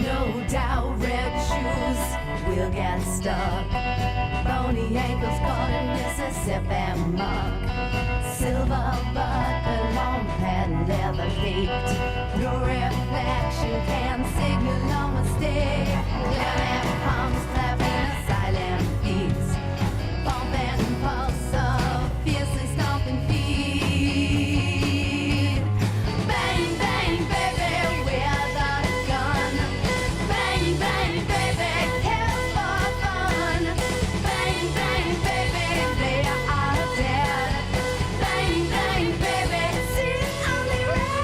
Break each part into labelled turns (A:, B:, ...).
A: No doubt red shoes will get stuck. Bony ankles caught in Mississippi muck. Silver buckle, long pad, leather caked. No reflection can signal a mistake. Lemon palms clapping a silent beat. Bump and pulse of fiercely stomping feet. Bang, bang, baby, without a gun. Bang, bang, baby, here's for fun. Bang, bang, baby, they are dead. Bang, bang, baby, see only red.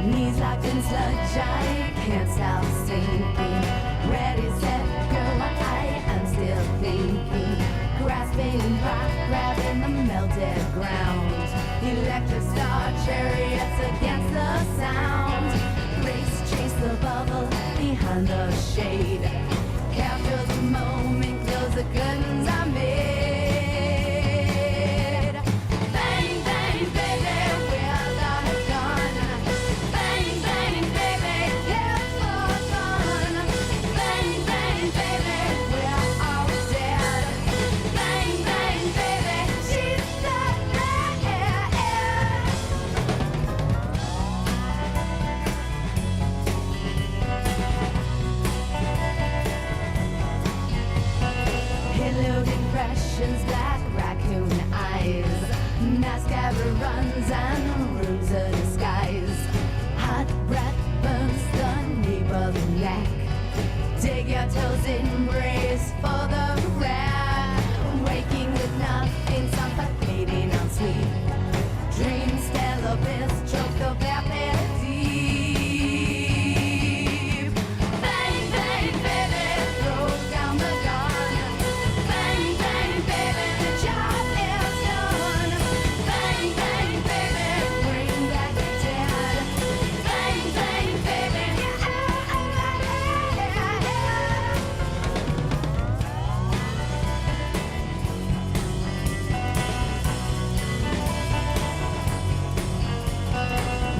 A: Knees locked in sludge, I can't stop sinking. Ready, set, go, I am still thinking. Grasping rock, grabbing the melted ground. Electric star chariots against the sound. Race, chase the bubble behind the shade. Capture the moment, close the curtains I made. Bang, bang, baby, without a gun. Bang, bang, baby, here's for fun. Bang, bang, baby, we're all dead. Bang, bang, baby, she's the red. Hillowed impressions, black raccoon eyes. Mascara runs and rooms a disguise. Hot breath burns the nape of the neck. Dig your toes in, brace for the wreck. Waking with nothing, suffocating on sweet. Dream stellar bliss, choke the velvet deep. Bang, bang, baby, throw down the gun. Bang, bang, baby, the job is done. Bang, bang, baby, bring back the dead. Bang, bang, baby,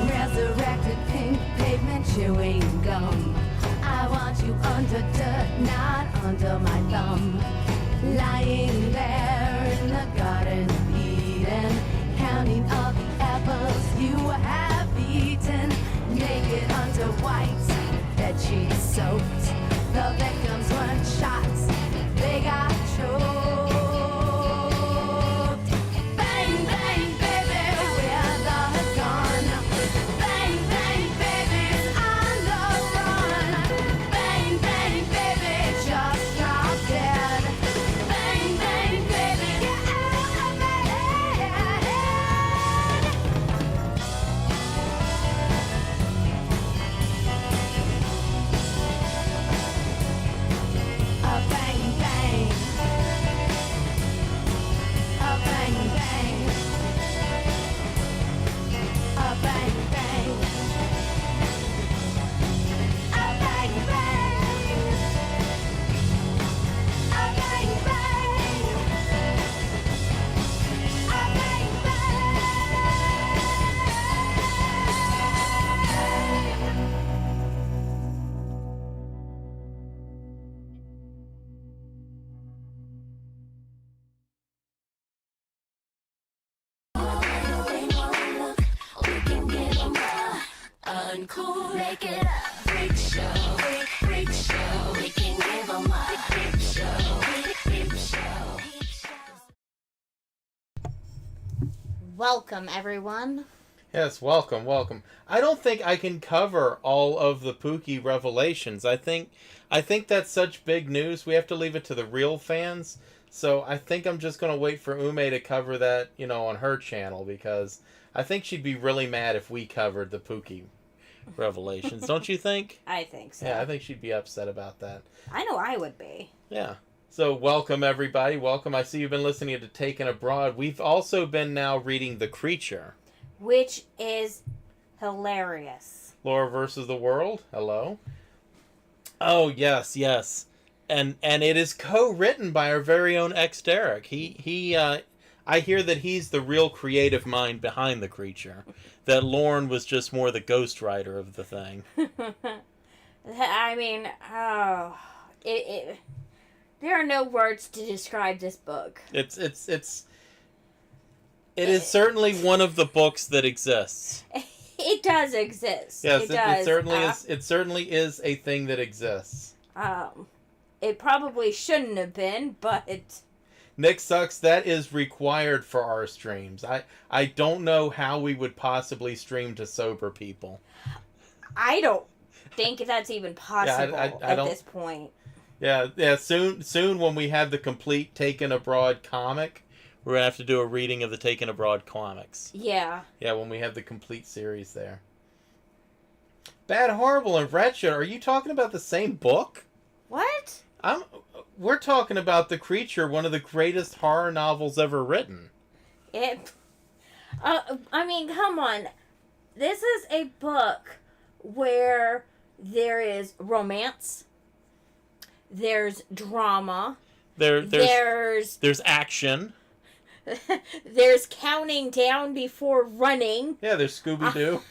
A: resurrected pink pavement chewing gum. I want you under dirt, not under my thumb. Lying there in the Garden of Eden, counting all the apples you have eaten. Naked under white bedsheets soaked. The victims weren't shot, they got choked. Bang, bang, baby, with a gun. Bang, bang, baby's on the run. Bang, bang, baby, just drop dead. Bang, bang, baby, get out of my head. A bang, bang. A bang, bang. A bang, bang. A bang, bang. A bang, bang. A bang,
B: Uncool, make it a freak show, freak show. We can give 'em a freak show, freak show.
C: Welcome, everyone, Yes, welcome, welcome. I don't think I can cover all of the Pookie revelations. I think that's such big news. We have to leave it to the real fans. So I think I'm just going to wait for Ume to cover that, on her channel, because I think she'd be really mad if we covered the Pookie revelations. Don't you think?
D: I think so.
C: Yeah, I think she'd be upset about that.
D: I know I would be.
C: Yeah. So welcome, everybody. Welcome. I see you've been listening to Taken Abroad. We've also been now reading The Creature.
D: Which is hilarious.
C: Laura versus the World. Hello. Oh, yes, yes. And it is co-written by our very own X Derek. I hear that he's the real creative mind behind The Creature. That Lauren was just more the ghostwriter of the thing.
D: I mean, there are no words to describe this book.
C: It is certainly one of the books that exists.
D: It does exist.
C: Yes,
D: it does.
C: It certainly is. It certainly is a thing that exists.
D: It probably shouldn't have been, but
C: Nick Sucks, that is required for our streams. I don't know how we would possibly stream to sober people.
D: I don't think that's even possible at this point.
C: Yeah. Soon when we have the complete Taken Abroad comic, we're gonna have to do a reading of the Taken Abroad comics.
D: Yeah.
C: Yeah, when we have the complete series there. Bad, Horrible, and Wretched. Are you talking about the same book?
D: What?
C: We're talking about The Creature, one of the greatest horror novels ever written.
D: I mean, come on. This is a book where there is romance, there's drama,
C: there's action.
D: There's counting down before running.
C: Yeah, there's Scooby-Doo.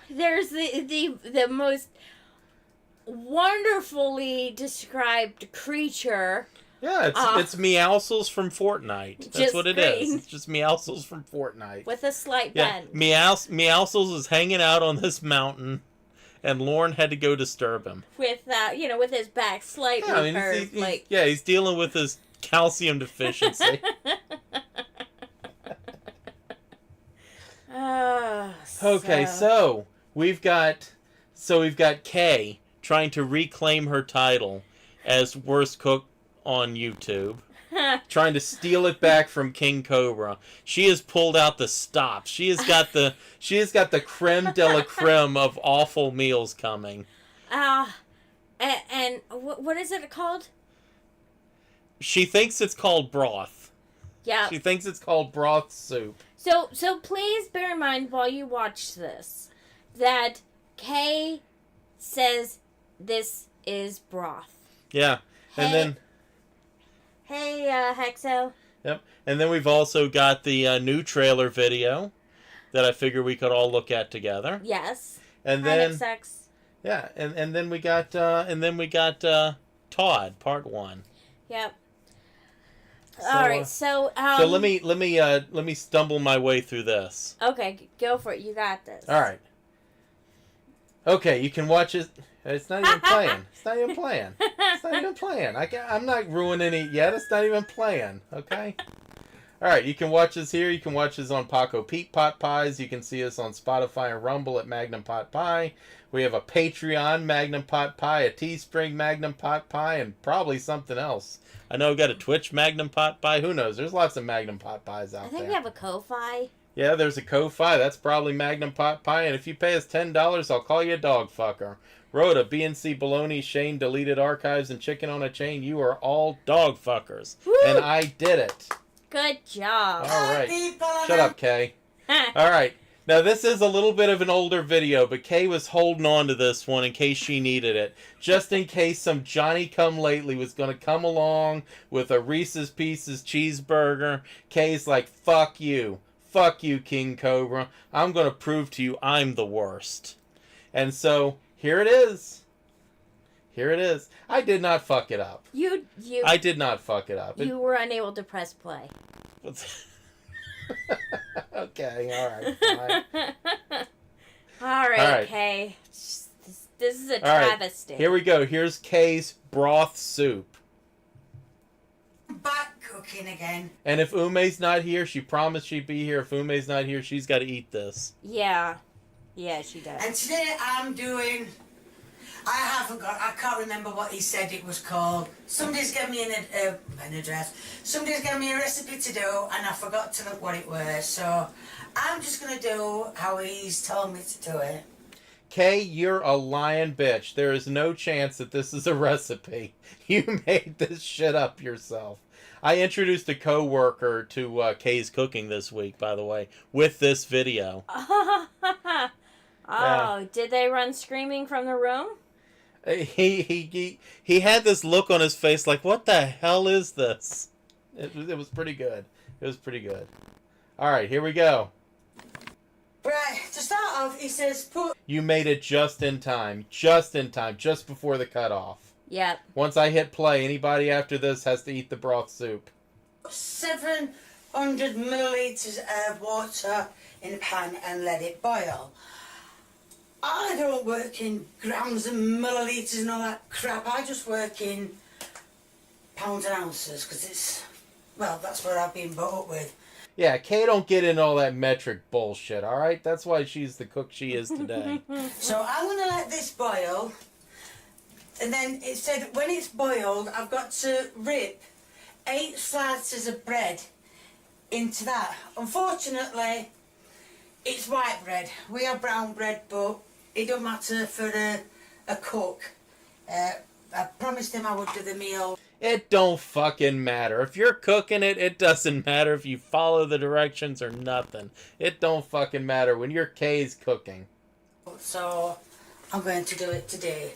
D: There's the most wonderfully described creature.
C: Yeah, it's Meowscles from Fortnite. That's what it is. It's just Meowscles from Fortnite.
D: With a slight bend.
C: Meowscles is hanging out on this mountain, and Lauren had to go disturb him.
D: With with his back slightly curved.
C: He's dealing with his calcium deficiency. Okay, so we've got Kay trying to reclaim her title as worst cook on YouTube, trying to steal it back from King Cobra. She has pulled out the stops. She has got the creme de la creme of awful meals coming.
D: And what is it called?
C: She thinks it's called broth.
D: Yeah.
C: She thinks it's called broth soup.
D: So please bear in mind while you watch this that Kay says this is broth.
C: Yeah. And then
D: Hey, Hexo.
C: Yep. And then we've also got the new trailer video that I figure we could all look at together.
D: Yes.
C: And then
D: sex.
C: Yeah, and then we got Todd Part 1.
D: Yep. All right. So
C: let me stumble my way through this.
D: Okay, go for it. You got this.
C: All right. Okay, you can watch it. It's not even playing. It's not even playing. It's not even playing. I'm not ruining it yet. It's not even playing. Okay. All right, you can watch us here. You can watch us on Paco Pete Pot Pies. You can see us on Spotify and Rumble at Magnum Pot Pie. We have a Patreon Magnum Pot Pie, a Teespring Magnum Pot Pie, and probably something else. I know we've got a Twitch Magnum Pot Pie. Who knows? There's lots of Magnum Pot Pies out there.
D: I think we have a Ko-Fi.
C: Yeah, there's a Ko-Fi. That's probably Magnum Pot Pie. And if you pay us $10, I'll call you a dog fucker. Rhoda, BNC Baloney, Shane, Deleted Archives, and Chicken on a Chain. You are all dog fuckers. Woo! And I did it.
D: Good job.
C: All right. Shut up, Kay. All right. Now, this is a little bit of an older video, but Kay was holding on to this one in case she needed it. Just in case some Johnny-come-lately was going to come along with a Reese's Pieces cheeseburger. Kay's like, fuck you. Fuck you, King Cobra. I'm going to prove to you I'm the worst. And so, here it is. Here it is. I did not fuck it up. I did not fuck it up.
D: You were unable to press play.
C: Okay, alright.
D: All right, Kay. This is a travesty.
C: Here we go. Here's Kay's broth soup.
E: Baku. cooking again.
C: And if Ume's not here, she promised she'd be here. If Ume's not here, she's got to eat this.
D: Yeah. Yeah, she does.
E: And today I'm doing... I can't remember what he said it was called. Somebody's given me an address. Somebody's given me a recipe to do, and I forgot to look what it was. So I'm just going to do how he's told me to do it.
C: Kay, you're a lying bitch. There is no chance that this is a recipe. You made this shit up yourself. I introduced a co-worker to Kay's cooking this week, by the way, with this video.
D: Oh,
C: Yeah.
D: Did they run screaming from the room?
C: He had this look on his face like, what the hell is this? It was pretty good. It was pretty good. All right, here we go.
E: Right, to start off, he says put
C: You made it just in time, just before the cutoff.
D: Yep.
C: Once I hit play, anybody after this has to eat the broth soup.
E: 700 millilitres of water in a pan and let it boil. I don't work in grams and millilitres and all that crap. I just work in pounds and ounces because it's, well, that's what I've been brought up with.
C: Yeah, Kay don't get in all that metric bullshit, all right? That's why she's the cook she is today.
E: So I'm going to let this boil. And then it said when it's boiled, I've got to rip 8 slices of bread into that. Unfortunately, it's white bread. We have brown bread, but it don't matter for a cook. I promised him I would do the meal.
C: It don't fucking matter. If you're cooking it, it doesn't matter if you follow the directions or nothing. It don't fucking matter when you're Kay's cooking.
E: So I'm going to do it today.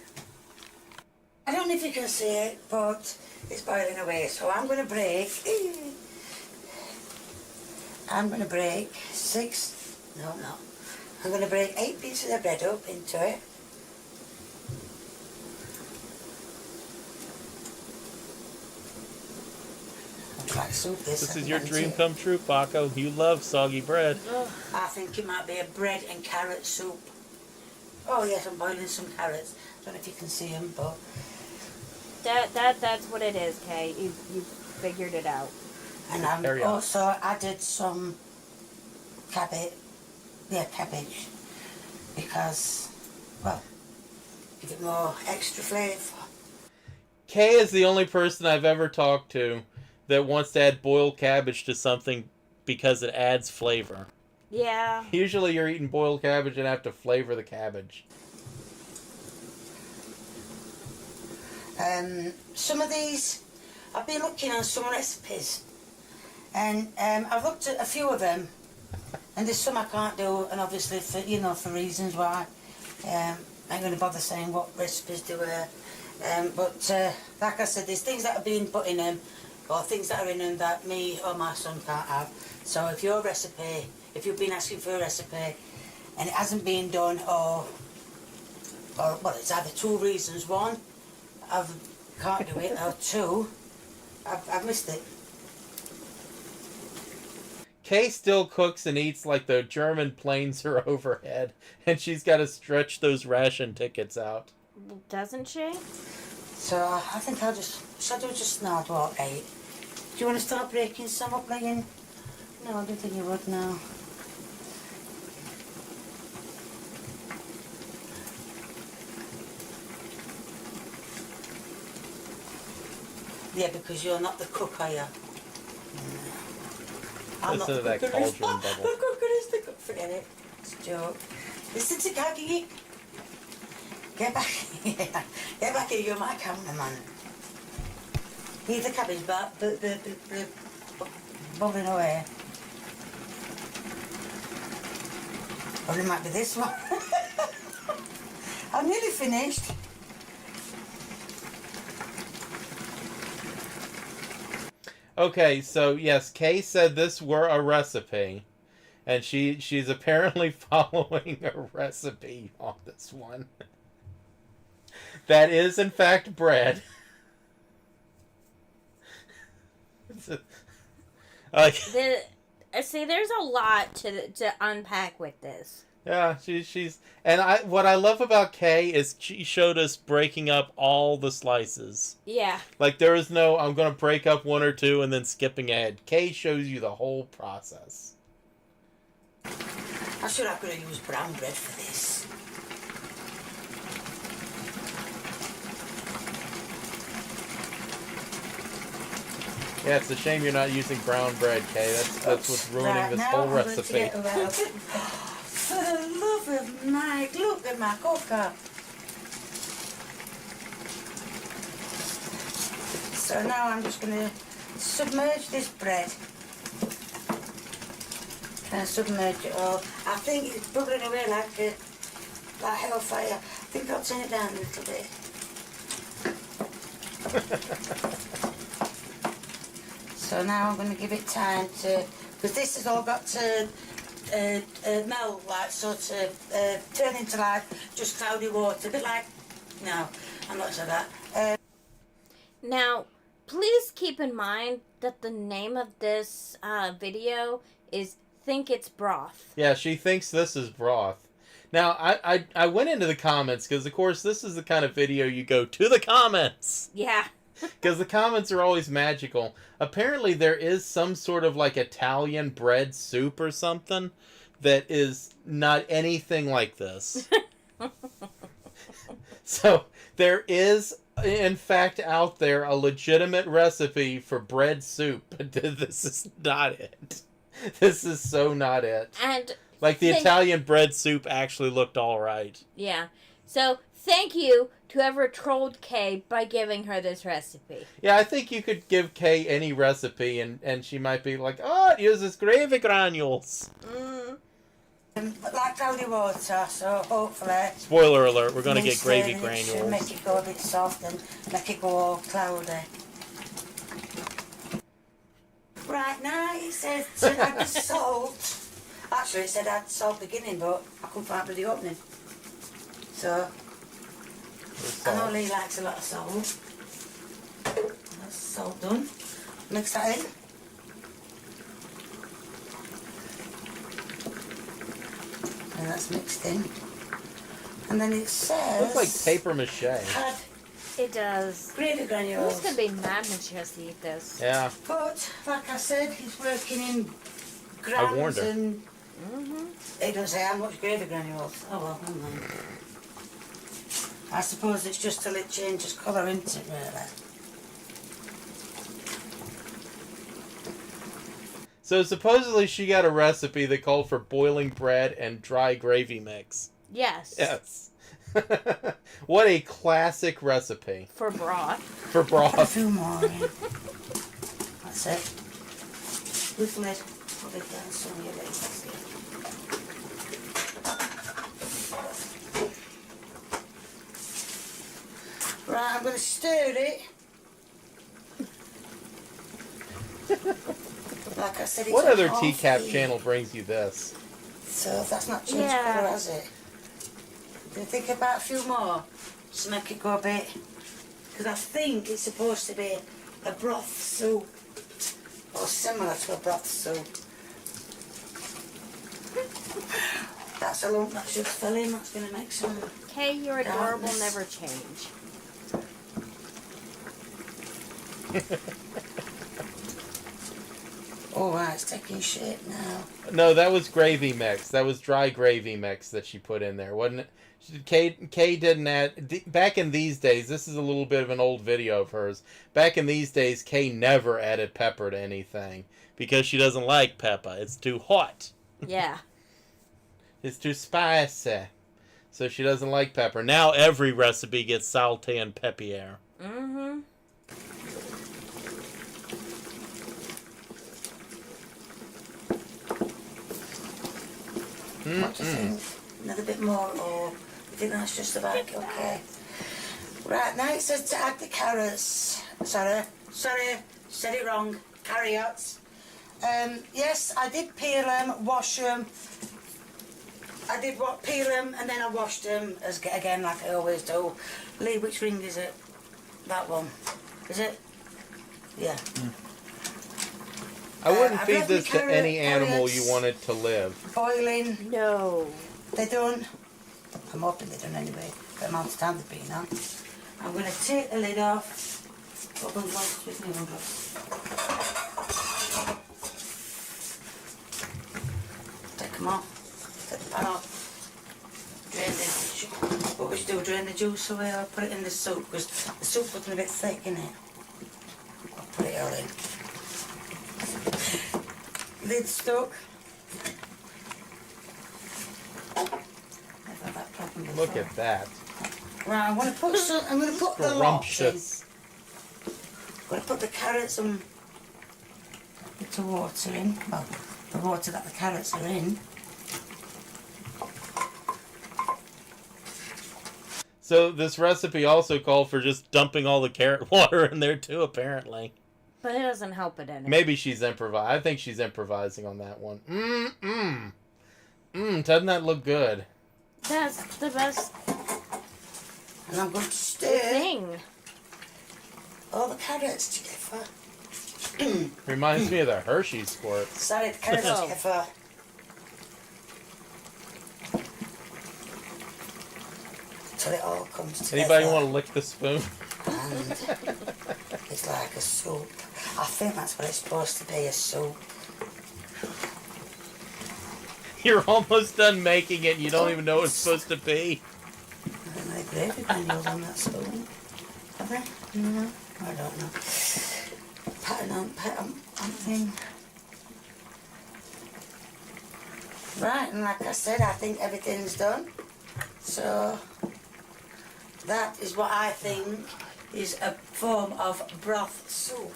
E: I don't know if you can see it, but it's boiling away. So I'm going to break 8 pieces of bread up into it. Like soup,
C: This is your dream come true, Paco. You love soggy bread.
E: I think it might be a bread and carrot soup. Oh yes, I'm boiling some carrots. Don't know if you can see them, but
D: That's what it is, Kay. You figured it out.
E: and
C: Carry
E: I've
C: on.
E: also added some cabbage, because, well, give it more extra flavour.
C: Kay is the only person I've ever talked to that wants to add boiled cabbage to something because it adds flavor.
D: Yeah.
C: Usually you're eating boiled cabbage and have to flavor the cabbage.
E: Some of these, I've been looking on some recipes, and I've looked at a few of them, and there's some I can't do, and obviously for reasons why. I ain't going to bother saying what recipes do but like I said, there's things that have been put in them, or things that are in them that me or my son can't have. So if you've been asking for a recipe and it hasn't been done, or well, it's either 2 reasons. 1, I can't do it, or 2, I've missed it.
C: Kay still cooks and eats like the German planes are overhead, and she's got to stretch those ration tickets out.
D: Doesn't she?
E: So I think I'll just, shall I do just now, do all 8? Do you want to start breaking some up, Megan? No, I don't think you would now. Yeah, because you're not the cook, are you? I'm
C: Listen to that
E: cook,
C: cauldron
E: the
C: bubble.
E: cooker is the cook. Forget it. It's a joke. Listen to Gaggy. Get back here. Get back here, you're my cameraman. Leave the cabbage back, bubbling away. Or it might be this one. I'm nearly finished.
C: Okay, so yes, Kay said this were a recipe, and she's apparently following a recipe on this one. That is, in fact, bread.
D: See, there's a lot to unpack with this.
C: Yeah, she's and what I love about Kay is she showed us breaking up all the slices.
D: Yeah.
C: Like there is no I'm gonna break up one or two and then skipping ahead. Kay shows you the whole process.
E: I should have could have used brown bread for this.
C: Yeah, it's a shame you're not using brown bread, Kay. That's what's ruining
E: Right,
C: this
E: now
C: whole
E: I'm going to
C: recipe.
E: get around. For the love of Mike, look at my cooker. So now I'm just going to submerge this bread. And submerge it all. I think it's bubbling away like hellfire. I think I'll turn it down a little bit. So now I'm going to give it time to, because this has all got to melt, like sort of turn into like just cloudy water, a bit like, no, I'm not sure that.
D: Now, please keep in mind that the name of this video is Think It's Broth.
C: Yeah, she thinks this is broth. Now, I went into the comments because, of course, this is the kind of video you go to the comments.
D: Yeah.
C: Because the comments are always magical. Apparently, there is some sort of like Italian bread soup or something that is not anything like this. So, there is, in fact, out there a legitimate recipe for bread soup. But this is not it. This is so not it.
D: And
C: Like, the Italian bread soup actually looked all right.
D: yeah. So, thank you to whoever trolled Kay by giving her this recipe.
C: Yeah, I think you could give Kay any recipe and she might be like, oh, it uses gravy granules.
E: Like cloudy water, so hopefully...
C: Spoiler alert, we're going to get gravy
E: It should
C: granules.
E: make it go a bit soft and make it go all cloudy. Right now it says to add the salt. Actually it said add salt beginning, but I couldn't find the opening. So... I know Lee likes a lot of salt. That's salt done. Mix that in. And that's mixed in. And then it says...
C: Looks like paper mache.
E: Add
D: It does.
E: gravy
D: Who's
E: granules.
D: gonna be mad when she has to eat this?
C: Yeah.
E: But, like I said, he's working in
C: I warned
E: grams
C: her.
E: and... He doesn't say how much gravy granules. Oh well, never mind. I suppose it's just till it changes colour, isn't it, really?
C: So supposedly she got a recipe that called for boiling bread and dry gravy mix.
D: Yes.
C: Yes. What a classic recipe.
D: For broth.
C: For
E: Put a
C: broth.
E: few more in. That's it. With lid. Put it down so you like that's it. Right, I'm going to stir it. Like I said, it's
C: What
E: a
C: other
E: half
C: TCAP
E: heat.
C: channel brings you this?
E: So that's not changed
D: Yeah.
E: colour, has it? Do you think about a few more to make it go a bit? Because I think it's supposed to be a broth soup or similar to a broth soup. That's a lump that should fill in. That's going to make some.
D: Kay, you're adorable,
E: Darkness.
D: never change.
E: Oh, right, it's taking shape now.
C: No, that was gravy mix. That was dry gravy mix that she put in there, wasn't it? Kay didn't add... Back in these days, this is a little bit of an old video of hers. Back in these days, Kay never added pepper to anything because she doesn't like pepper. It's too hot.
D: Yeah.
C: It's too spicy. So she doesn't like pepper. Now every recipe gets salty and peppier.
D: Mm-hmm.
E: What do you think? Another bit more, or you think that's just about okay? Right, now it says to add the carrots. Sorry, said it wrong. Carrots. Yes, I did peel them, wash them. I did peel them and then I washed them again like I always do. Lee, which ring is it? That one. Is it? Yeah.
C: I wouldn't
E: I've
C: feed
E: left
C: this
E: my
C: to any animal you
E: carrots
C: wanted to live.
E: boiling.
D: No.
E: they're done. I'm hoping they're done anyway. The amount of time they've been on. I'm going to take the lid off. What one was with me? Take them off. Take the pan off. Drain the what we should do, drain the juice away or put it in the soup because the soup's looking a bit thick, isn't it? I'll put it all in. Lid stuck. I've had that problem before.
C: Look at that.
E: Right, I'm going to put some. I'm going to put the lots in.
C: Scrumptious.
E: I'm going to put the carrots and the water in. Well, the water that the carrots are in.
C: So this recipe also called for just dumping all the carrot water in there too, apparently.
D: But it doesn't help it any.
C: Maybe she's improvising. I think she's improvising on that one. Doesn't that look good?
D: That's the best
E: And I'm going to stir
D: thing.
E: all the carrots together.
C: Reminds me of the Hershey squirt.
E: Sorry, the carrots
D: Oh.
E: together. Till it all comes together.
C: Anybody want to lick the spoon?
E: And it's like a soup. I think that's what it's supposed to be, a soup.
C: You're almost done making it and you don't even know what it's supposed to be.
E: I don't know, gravy granules on that spoon. Have they? No, I don't know. Pat on thing. Right, and like I said, I think everything's done. So, that is what I think is a form of broth soup.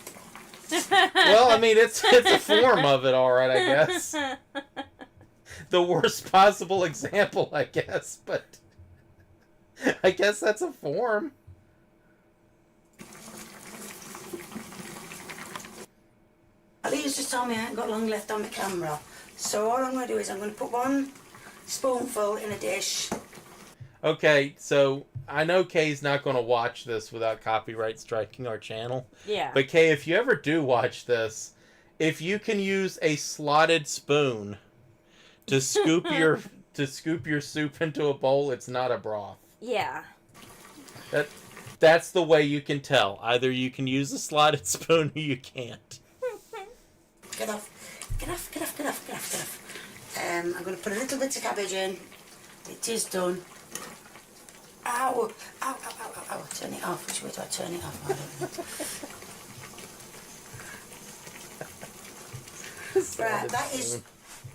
C: Well, I mean, it's a form of it, all right, I guess. The worst possible example, I guess, but I guess that's a form.
E: Lee's just told me I ain't got long left on the camera. So all I'm going to do is I'm going to put one spoonful in a dish.
C: Okay, so I know Kay's not going to watch this without copyright striking our channel.
D: Yeah.
C: But Kay, if you ever do watch this, if you can use a slotted spoon to scoop your soup into a bowl, it's not a broth.
D: Yeah.
C: That's the way you can tell. Either you can use a slotted spoon or you can't.
E: Get off. Get off, get off, get off, get off, get off. I'm going to put a little bit of cabbage in. It is done. Ow, ow, ow, ow, ow, ow. Turn it off. Which way do I turn it off? I don't know. Right, that is,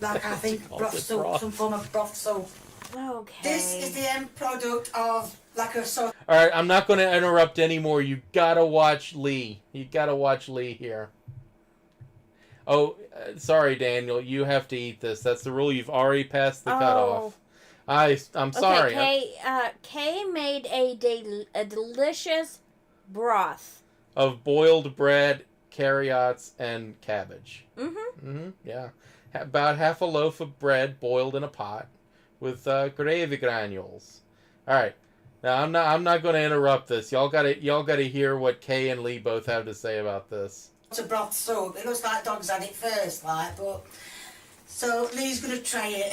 E: like I think,
C: Calls
E: broth
C: it
E: soup,
C: broth.
E: some form of broth soup.
D: Okay.
E: This is the end product of, like a sort.
C: All right, I'm not going to interrupt anymore. You gotta watch Lee. You gotta watch Lee here. Oh, sorry, Daniel. You have to eat this. That's the rule. You've already passed the cutoff. I'm sorry.
D: Okay, Kay made a delicious broth.
C: Of boiled bread, carrots, and cabbage.
D: Mm-hmm.
C: Yeah. About half a loaf of bread boiled in a pot with gravy granules. All right. Now I'm not going to interrupt this. Y'all got to hear what Kay and Lee both have to say about this.
E: It's a broth soup. It looks like dogs had it first, like, but... So, Lee's going to try it.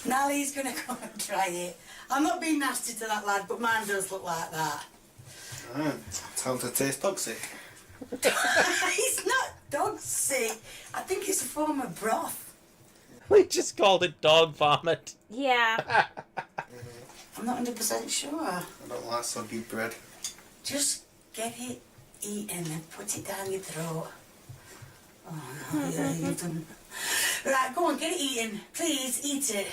E: Now Lee's going to go and try it. I'm not being nasty to that lad, but mine does look like that.
F: Time to taste dog sick.
E: It's not dog sick. I think it's a form of broth.
C: We just called it dog vomit.
D: Yeah.
E: I'm not 100% sure.
F: I don't like soggy bread.
E: Just get it eaten and put it down your throat. Oh no, yeah, you've done. Right, go on, get it eaten. Please, eat it.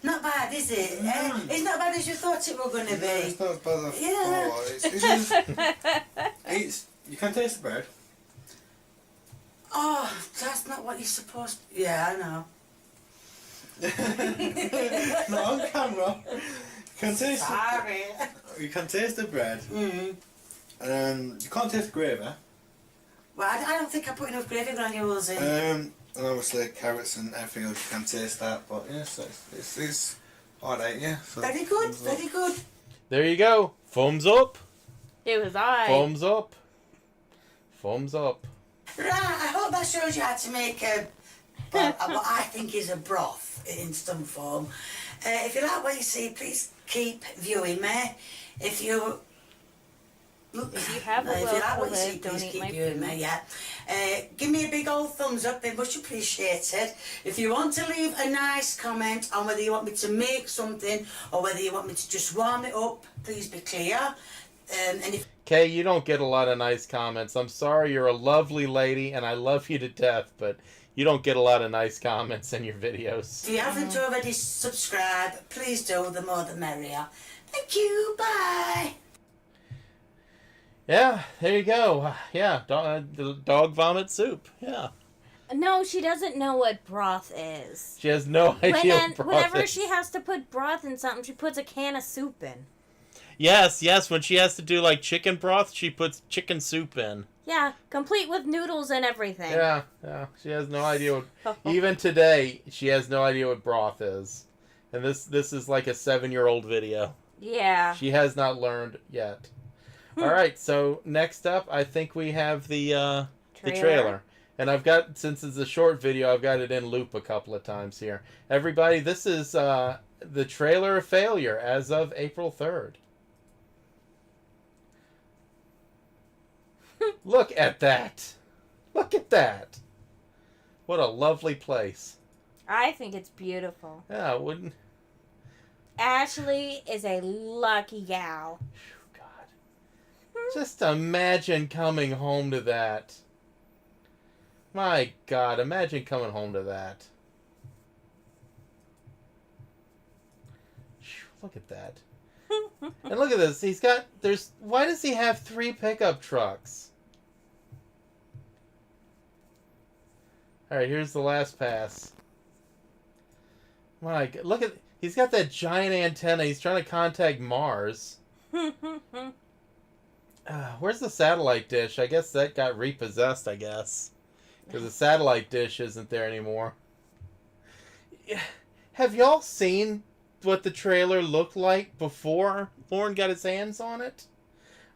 E: Not bad, is it? It's not bad as you thought it were going to be.
F: It's not as bad as I
E: Yeah.
F: thought. You can taste the bread.
E: Oh, that's not what you're supposed to... Yeah, I know.
F: Not on camera. You can taste
E: Sorry.
F: You can taste the bread. You can't taste the gravy.
E: Well, I don't think I put enough gravy granules in.
F: And obviously carrots and everything else, you can taste that. But yeah, so it's alright, yeah. So
E: Very good, very good.
C: There you go. Thumbs up.
D: It was I.
C: Thumbs up. Thumbs up.
E: Right, I hope that shows you how to make what I think is a broth in some form. If you like what you see, please keep viewing me. If you
D: If you have a
E: if
D: will
E: you like
D: to
E: what you see,
D: live,
E: please
D: don't eat
E: keep
D: my
E: viewing me, yeah. Give me a big old thumbs up, be much appreciated. If you want to leave a nice comment on whether you want me to make something or whether you want me to just warm it up, please be clear. And if
C: Kay, you don't get a lot of nice comments. I'm sorry, you're a lovely lady, and I love you to death, but you don't get a lot of nice comments in your videos.
E: you haven't already subscribed, please do, the more the merrier. Thank you, bye.
C: Yeah, there you go. Yeah, dog vomit soup. Yeah.
D: No, she doesn't know what broth is.
C: She has no idea what broth
D: Whenever
C: is.
D: she has to put broth in something, she puts a can of soup in.
C: Yes, when she has to do like chicken broth, she puts chicken soup in.
D: Yeah, complete with noodles and everything.
C: Yeah, she has no idea what... Even today, she has no idea what broth is. And this is like a 7-year-old video.
D: Yeah.
C: She has not learned yet. All right, so next up, I think we have the trailer. And I've got, since it's a short video, I've got it in loop a couple of times here. Everybody, this is the trailer of Failure as of April 3rd. Look at that. Look at that. What a lovely place.
D: I think it's beautiful.
C: Yeah, wouldn't...
D: Ashley is a lucky gal.
C: God. Just imagine coming home to that. My God, imagine coming home to that. Look at that. And look at this. Why does he have 3 pickup trucks? Alright, here's the last pass. My God, look at... He's got that giant antenna. He's trying to contact Mars. Where's the satellite dish? I guess that got repossessed, I guess. Because the satellite dish isn't there anymore. Have y'all seen what the trailer looked like before Lauren got his hands on it?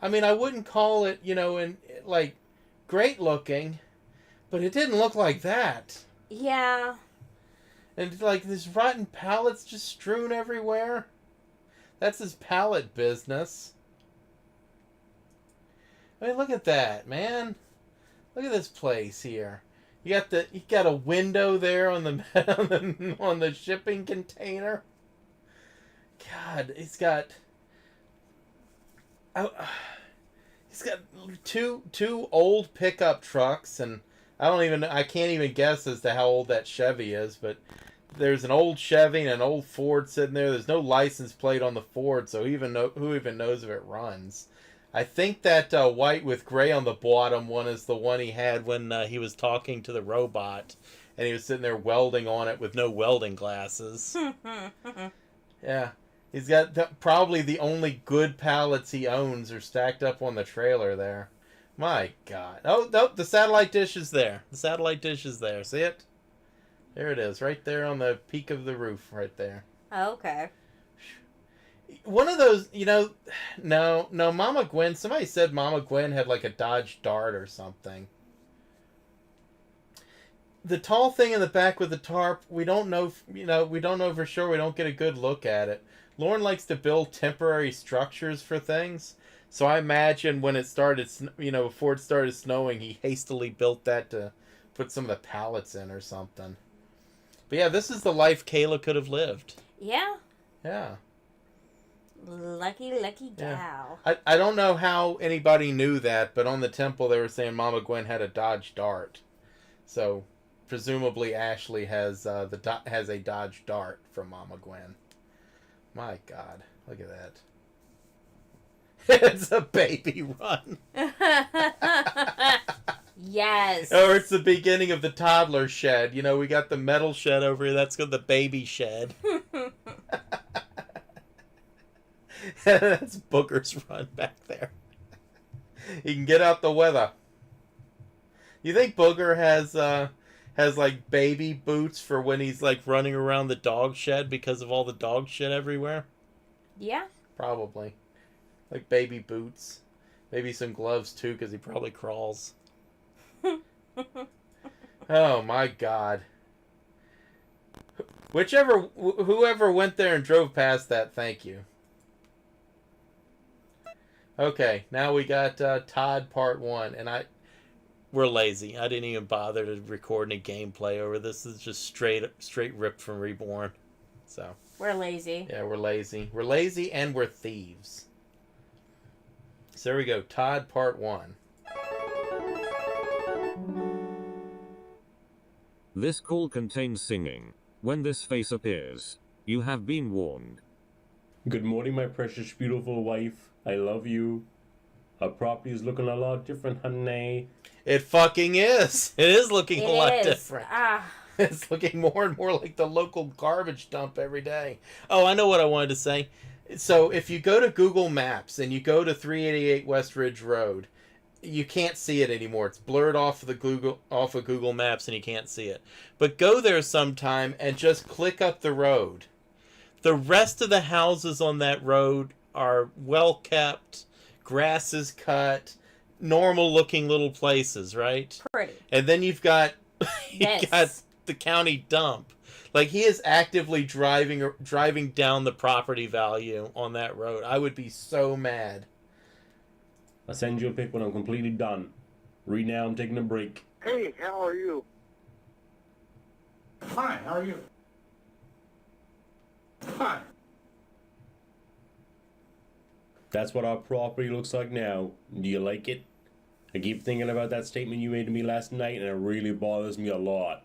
C: I mean, I wouldn't call it, like, great looking, but it didn't look like that.
D: Yeah.
C: And, like, there's rotten pallets just strewn everywhere. That's his pallet business. I mean, look at that, man. Look at this place here. You got a window there on the on the shipping container. God, he's got two old pickup trucks, and I can't even guess as to how old that Chevy is, but there's an old Chevy and an old Ford sitting there. There's no license plate on the Ford, so who even knows if it runs? I think that white with gray on the bottom one is the one he had when he was talking to the robot, and he was sitting there welding on it with no welding glasses. Yeah. He's got probably the only good pallets he owns are stacked up on the trailer there. My God. Oh, nope, the satellite dish is there. The satellite dish is there. See it? There it is, right there on the peak of the roof, right there.
D: Okay.
C: One of those, no, Mama Gwen, somebody said Mama Gwen had like a Dodge Dart or something. The tall thing in the back with the tarp, we don't know, we don't know for sure. We don't get a good look at it. Lauren likes to build temporary structures for things. So I imagine when it started, before it started snowing, he hastily built that to put some of the pallets in or something. But yeah, this is the life Kayla could have lived.
D: Yeah.
C: Yeah.
D: Lucky gal.
C: Yeah. I don't know how anybody knew that, but on the temple they were saying Mama Gwen had a Dodge Dart. So presumably Ashley has a Dodge Dart from Mama Gwen. My God, look at that. It's a baby run.
D: Yes.
C: Or it's the beginning of the toddler shed. We got the metal shed over here. That's the baby shed. That's Booger's run back there. He can get out the weather. You think Booger has like baby boots for when he's like running around the dog shed because of all the dog shit everywhere?
D: Yeah.
C: Probably. Like baby boots. Maybe some gloves too because he probably crawls. Oh my God. Whoever went there and drove past that, thank you. Okay, now we got Todd Part 1, and we're lazy. I didn't even bother to record any gameplay over this. This is just straight ripped from Reborn. So
D: We're lazy.
C: yeah, we're lazy. We're lazy and we're thieves. So there we go, Todd Part 1.
G: This call contains singing. When this face appears, you have been warned.
H: Good morning, my precious, beautiful wife. I love you. Our property is looking a lot different, honey.
C: It fucking is. It is looking a lot
D: is.
C: different.
D: Ah,
C: It's looking more and more like the local garbage dump every day. Oh, I know what I wanted to say. So if you go to Google Maps and you go to 388 West Ridge Road, you can't see it anymore. It's blurred off of Google Maps and you can't see it. But go there sometime and just click up the road. The rest of the houses on that road are well kept, grass is cut, normal looking little places, right?
D: pretty.
C: And then you've got
D: Yes.
C: got the county dump. Like, he is actively driving down the property value on that road. I would be so mad.
H: I'll send you a pic when I'm completely done. Right now, I'm taking a break.
I: Hey, how are you? Fine, how are you? Fine.
H: That's what our property looks like now. Do you like it? I keep thinking about that statement you made to me last night, and it really bothers me a lot.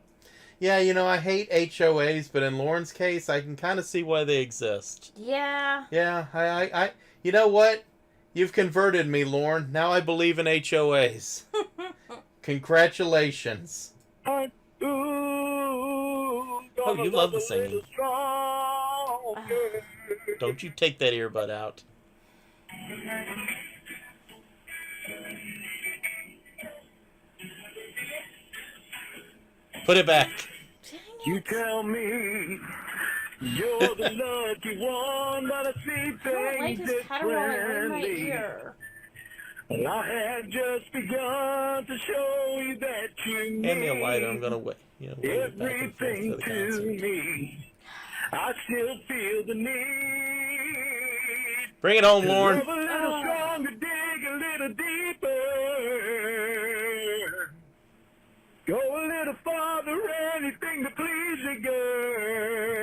C: Yeah, you know, I hate HOAs, but in Lauren's case, I can kind of see why they exist.
D: Yeah.
C: Yeah, I you know what? You've converted me, Lauren. Now I believe in HOAs. Congratulations.
I: Oh,
C: you love the singing. Don't you take that earbud out. Put it back.
I: You tell me you're the lucky one, but I see
D: I don't like
I: things
D: his caterwauling in my
I: differently.
D: ear.
I: Well, I had just begun to show you that you
C: Hand me a lighter. I'm gonna wait it back and forth
I: everything
C: for the
I: to
C: concert.
I: me. I still feel the need.
C: Bring it home,
I: to
C: Lauren.
I: love a little stronger, dig a little deeper. Go a little farther, anything to please you, girl.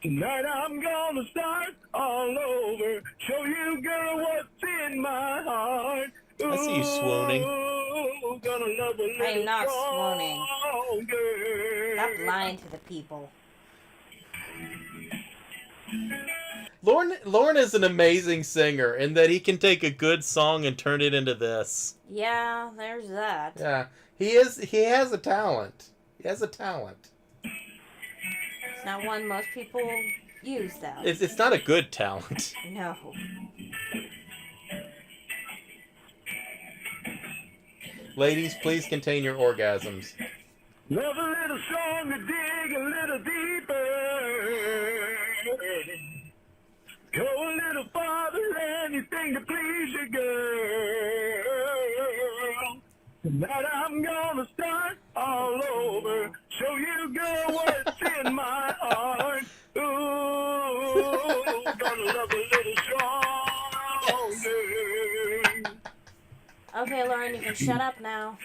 I: Tonight I'm gonna start all over. Show you, girl, what's in my heart.
C: I see you swooning.
I: Ooh, gonna love a little
D: I am not swooning.
I: stronger.
D: Stop lying to the people.
C: Lauren is an amazing singer in that he can take a good song and turn it into this.
D: Yeah, there's that.
C: Yeah, he has a talent. He has a talent.
D: It's not one most people use, though.
C: It's not a good talent.
D: No.
C: Ladies, please contain your orgasms.
I: Love a little stronger, dig a little deeper. Go a little farther, anything to please you, girl. Tonight I'm gonna start all over. Show you, girl, what's in my heart. Ooh, gonna love a little stronger.
D: Okay, Lauren, you can shut up now.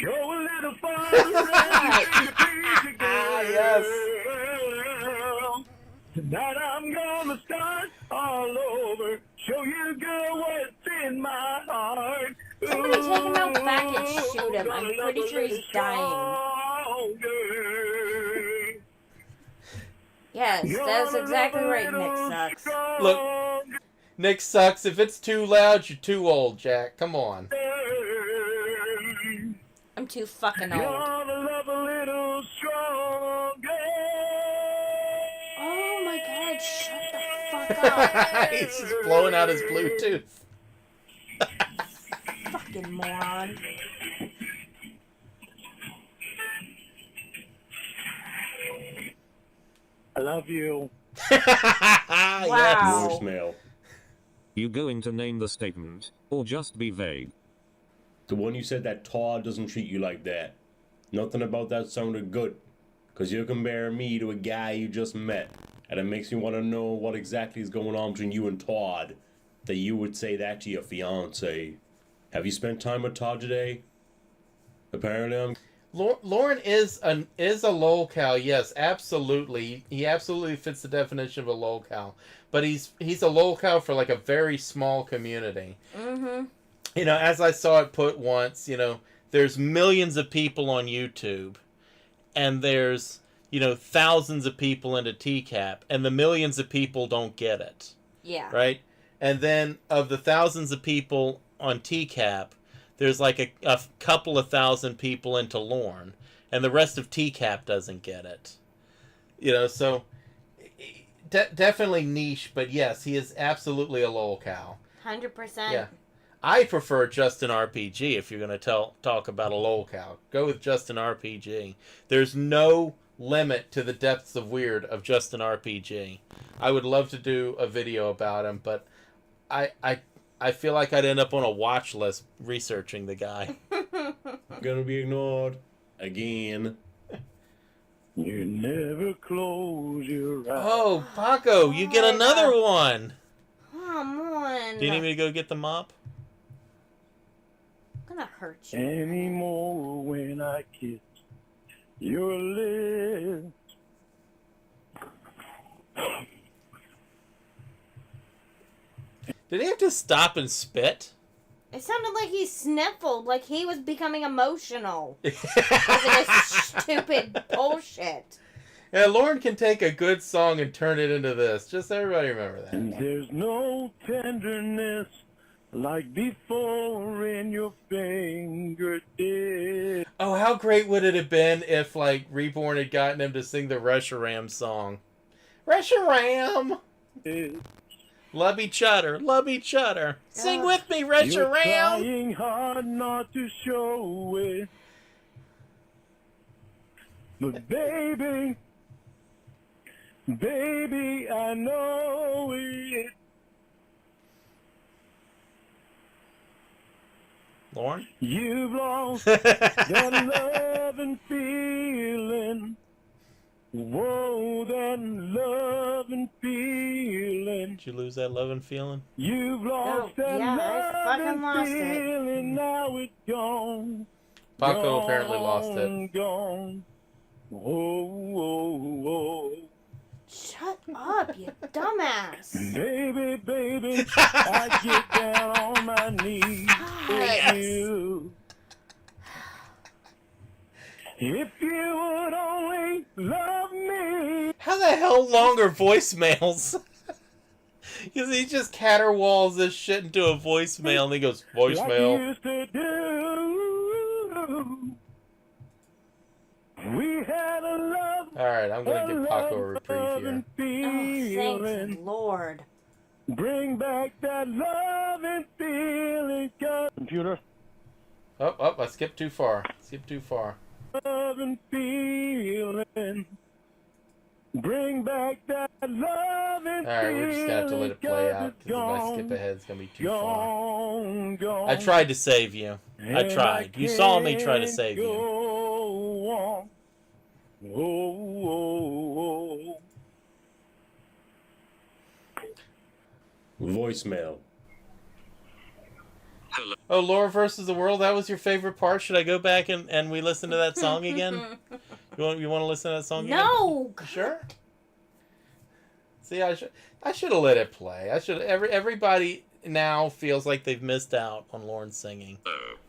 I: Go a little farther, anything to please you, girl.
C: Yes.
I: Tonight I'm gonna start all over. Show you, girl, what's in my heart.
D: Somebody take him out back and shoot him. I'm pretty sure he's dying. Yes, that's exactly right, Nick Sucks.
C: Look, Nick Sucks. If it's too loud, you're too old, Jack. Come on.
D: I'm too fucking old.
I: Gonna love a little stronger.
D: Oh my god, shut the fuck up.
C: He's just blowing out his Bluetooth.
D: Fucking moron.
I: I love you.
C: Yes.
D: Wow.
H: Voicemail.
G: You going to name the statement, or just be vague?
H: The one you said that Todd doesn't treat you like that. Nothing about that sounded good. Because you're comparing me to a guy you just met. And it makes me want to know what exactly is going on between you and Todd. That you would say that to your fiance. Have you spent time with Todd today? Apparently I'm...
C: Lauren is a lolcow, yes, absolutely. He absolutely fits the definition of a lolcow. But he's a lolcow for like a very small community.
D: Mm-hmm.
C: You know, as I saw it put once, you know, there's millions of people on YouTube, and there's, you know, thousands of people into TCAP, and the millions of people don't get it.
D: Yeah.
C: Right? And then of the thousands of people on TCAP, there's like a couple of thousand people into Lorne, and the rest of TCAP doesn't get it. You know, so definitely niche, but yes, he is absolutely a lolcow.
D: 100%.
C: Yeah. I prefer Justin RPG if you're going to talk about a lolcow. Go with Justin RPG. There's no limit to the depths of weird of Justin RPG. I would love to do a video about him, but I feel like I'd end up on a watch list researching the guy.
H: gonna be ignored. Again.
I: You never close your eyes.
C: Oh, Paco, you get another one.
D: Come on.
C: Do you need me to go get the mop?
D: I'm gonna hurt you.
I: Anymore when I kiss your lips.
C: Did he have to stop and spit?
D: It sounded like he sniffled, like he was becoming emotional. Because of this stupid bullshit.
C: Yeah, Lauren can take a good song and turn it into this. Just everybody remember that.
I: And there's no tenderness like before in your fingertips.
C: Oh, how great would it have been if, like, Reborn had gotten him to sing the Reshiram song. Reshiram! Love each other, love each other. Sing with me,
I: You're
C: Reshiram!
I: trying hard not to show it. But baby, I know it.
C: Lauren?
I: You've lost that love and feeling. Whoa, that love and feeling.
C: Did you lose that love and feeling?
I: You've lost that
D: yeah, I
I: love
D: fucking
I: and
D: lost it.
I: feeling. Now it's gone.
C: Paco apparently lost it.
I: Gone. Oh.
D: Shut up, you dumbass.
I: Baby, I get down on my knees for you. If you would only love me.
C: How the hell long are voicemails? Because he just caterwauls this shit into a voicemail and he goes,
I: Like you
C: voicemail.
I: used to do. We had a love.
C: Alright, I'm going to give Paco a reprieve here.
I: and
D: Oh, thank
I: feeling.
D: Lord.
I: Bring back that love and feeling. Computer.
C: Oh, I skipped too far.
I: Love and feeling. Bring back that love and
C: Alright, we're just going to have to let it play out. Because if I skip ahead, it's going to be too far. I tried to save you. I tried. You saw me try to save you.
I: Oh.
H: Voicemail.
C: Oh, Laura versus the World, that was your favorite part? Should I go back and we listen to that song again? You want to listen to that song again?
D: No!
C: You sure? See, I should have let it play. Everybody now feels like they've missed out on Lauren singing.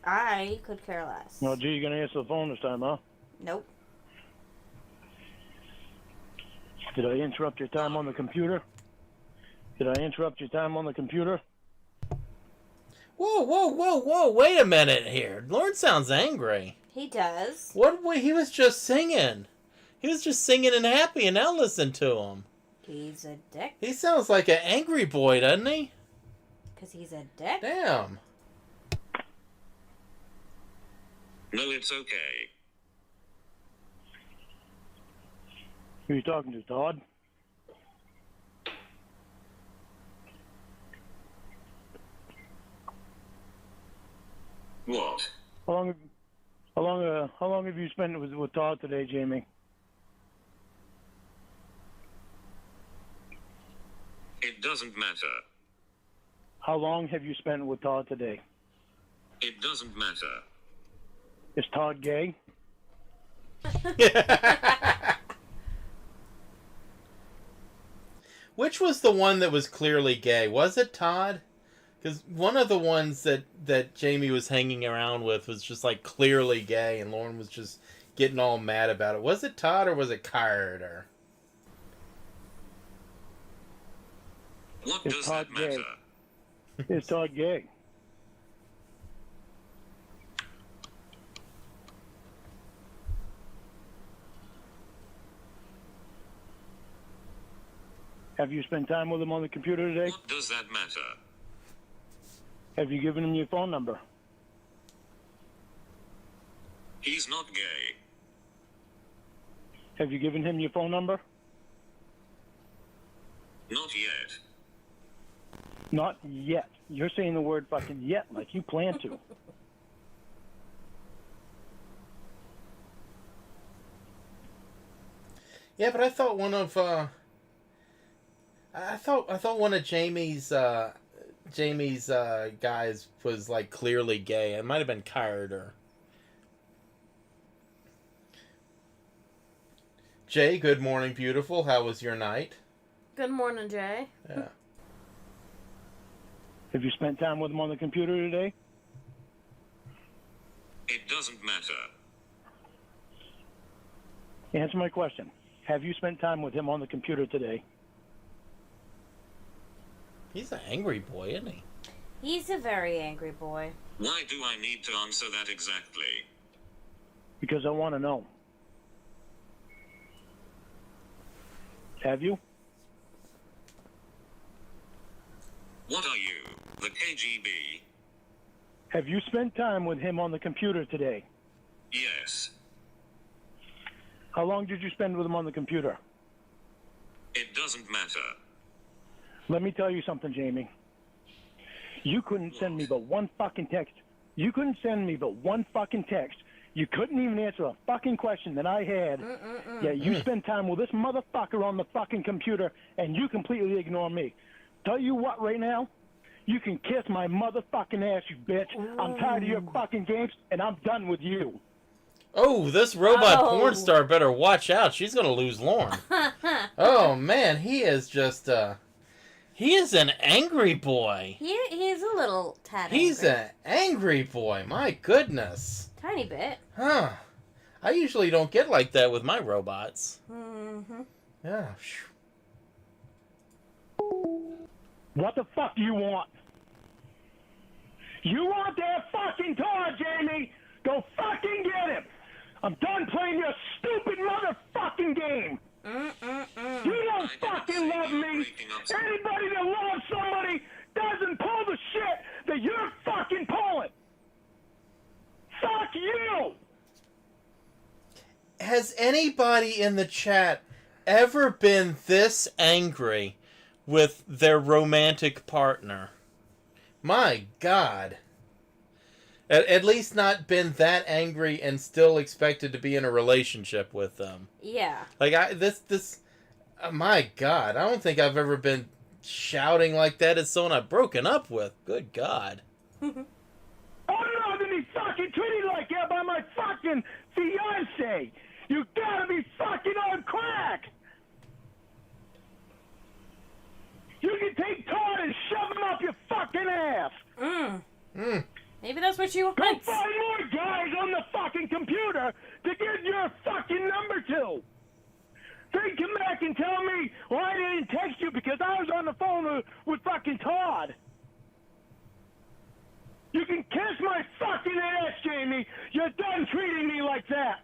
D: I could care less.
I: Well, gee, you gonna answer the phone this time, huh?
D: Nope.
I: Did I interrupt your time on the computer?
C: Whoa, wait a minute here. Lauren sounds angry.
D: He does.
C: He was just singing. He was just singing and happy, and now listen to him.
D: He's a dick.
C: He sounds like an angry boy, doesn't he?
D: Because he's a dick.
C: Damn.
G: No, it's okay.
I: Who are you talking to, Todd?
G: What?
I: How long have you spent with Todd today, Jamie?
G: It doesn't matter.
I: How long have you spent with Todd today?
G: It doesn't matter.
I: Is Todd gay?
C: Which was the one that was clearly gay? Was it Todd? Because one of the ones that Jamie was hanging around with was just like clearly gay, and Lauren was just getting all mad about it. Was it Todd or was it Carter?
G: What
I: Is
G: does
I: Todd
G: that matter?
I: gay? Is Todd gay? Have you spent time with him on the computer today?
G: What does that matter?
I: Have you given him your phone number?
G: He's not gay.
I: Have you given him your phone number?
G: Not yet.
I: Not yet. You're saying the word fucking yet like you plan to.
C: Yeah, but I thought one of one of Jamie's guys was like clearly gay. It might have been Carter. Jay, good morning, beautiful. How was your night?
D: Good morning, Jay.
C: Yeah.
I: Have you spent time with him on the computer today?
G: It doesn't matter.
I: Answer my question. Have you spent time with him on the computer today?
C: He's an angry boy, isn't he?
D: He's a very angry boy.
G: Why do I need to answer that exactly?
I: Because I want to know. Have you?
G: What are you, the KGB?
I: Have you spent time with him on the computer today?
G: Yes.
I: How long did you spend with him on the computer?
G: It doesn't matter.
I: Let me tell you something, Jamie. You couldn't send me but one fucking text. You couldn't send me but one fucking text. You couldn't even answer a fucking question that I had. Yeah, you spend time with this motherfucker on the fucking computer, and you completely ignore me. Tell you what, right now, you can kiss my motherfucking ass, you bitch. I'm tired of your fucking games, and I'm done with you.
C: Oh, this robot porn star better watch out. She's gonna lose Lauren. Oh man, he is just he is an angry boy.
D: He's a little tad
C: He's
D: angry.
C: an angry boy. My goodness.
D: Tiny bit.
C: Huh. I usually don't get like that with my robots.
D: Mm-hmm.
C: Yeah.
I: What the fuck do you want? You want that fucking Todd, Jamie? Go fucking get him! I'm done playing your stupid motherfucking game! You don't fucking love me! Anybody that loves somebody doesn't pull the shit that you're fucking pulling! Fuck you!
C: Has anybody in the chat ever been this angry with their romantic partner? My God. At least not been that angry and still expected to be in a relationship with them.
D: Yeah.
C: Like, my God, I don't think I've ever been shouting like that at someone I've broken up with. Good God.
I: I'm not gonna be fucking treated like that by my fucking fiance! You gotta be fucking on crack! You can take Todd and shove him up your fucking ass!
D: Maybe that's what you want.
I: Go find more guys on the fucking computer to get your fucking number to! Then come back and tell me, well, I didn't text you because I was on the phone with fucking Todd! You can kiss my fucking ass, Jamie! You're done treating me like that!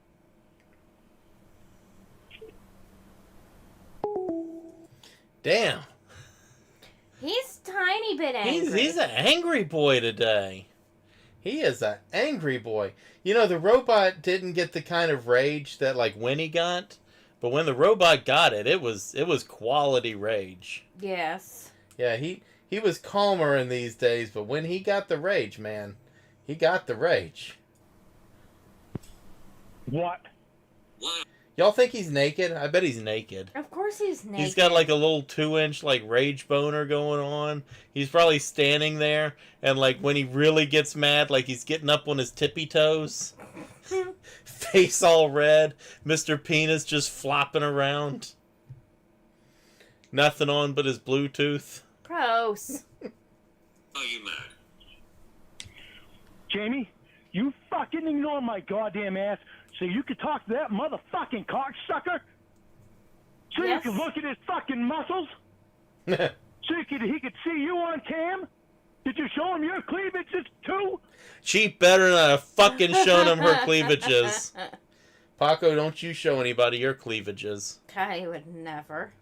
C: Damn.
D: He's tiny bit angry.
C: He's an angry boy today. He is an angry boy. You know, the robot didn't get the kind of rage that, like, Winnie got. But when the robot got it, it was quality rage.
D: Yes.
C: Yeah, he was calmer in these days, but when he got the rage, man, he got the rage.
I: What?
B: Why?
C: Y'all think he's naked? I bet he's naked.
D: Of course he's naked.
C: He's got like a little 2-inch like rage boner going on. He's probably standing there, and like when he really gets mad, like he's getting up on his tippy toes, face all red, Mr. Penis just flopping around, nothing on but his Bluetooth.
D: Gross.
B: Are you mad?
I: Jamie, you fucking ignore my goddamn ass so you could talk to that motherfucking cocksucker? So
D: Yes.
I: you could look at his fucking muscles? So he could see you on cam? Did you show him your cleavages too?
C: She better not have fucking shown him her cleavages. Paco, don't you show anybody your cleavages.
D: I would never.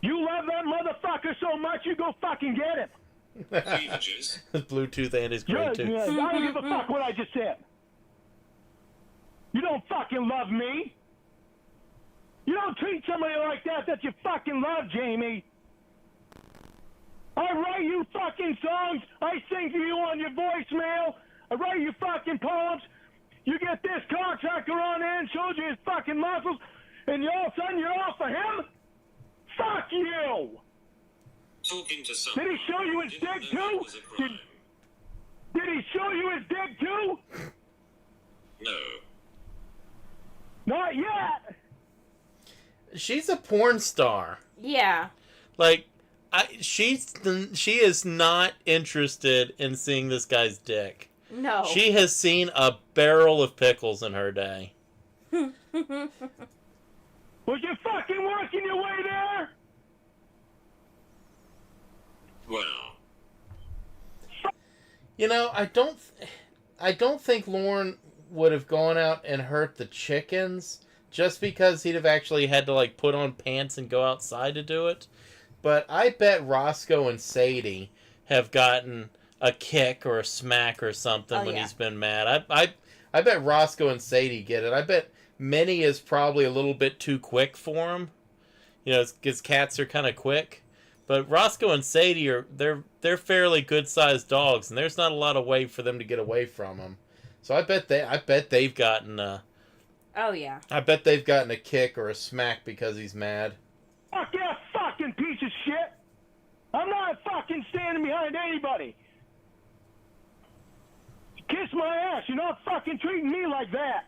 I: You love that motherfucker so much you go fucking get him.
B: Cleavages?
C: His Bluetooth and his
I: Yeah,
C: gray tooth.
I: I don't give a fuck what I just said. You don't fucking love me. You don't treat somebody like that you fucking love, Jamie. I write you fucking songs. I sing to you on your voicemail. I write you fucking poems. You get this cocksucker on there and shows you his fucking muscles, and all of a sudden you're off for him? Fuck you!
B: Talking to someone.
I: Did he show you his
B: didn't
I: dick
B: know that
I: too?
B: was a crime.
I: Did he show you his dick too?
B: No.
I: Not yet.
C: She's a porn star.
D: Yeah.
C: Like, she is not interested in seeing this guy's dick.
D: No.
C: She has seen a barrel of pickles in her day.
I: Was you fucking working your way there?
B: Well,
C: You know, I don't think Lauren would have gone out and hurt the chickens just because he'd have actually had to like put on pants and go outside to do it. But I bet Roscoe and Sadie have gotten a kick or a smack or something
D: Oh,
C: when
D: yeah.
C: he's been mad. I bet Roscoe and Sadie get it. I bet Minnie is probably a little bit too quick for him. You know, because cats are kind of quick. But Roscoe and Sadie they're fairly good sized dogs, and there's not a lot of way for them to get away from him. So I bet they've gotten
D: Oh, yeah.
C: I bet they've gotten a kick or a smack because he's mad.
I: Fuck that fucking piece of shit. I'm not fucking standing behind anybody. Kiss my ass. You're not fucking treating me like that.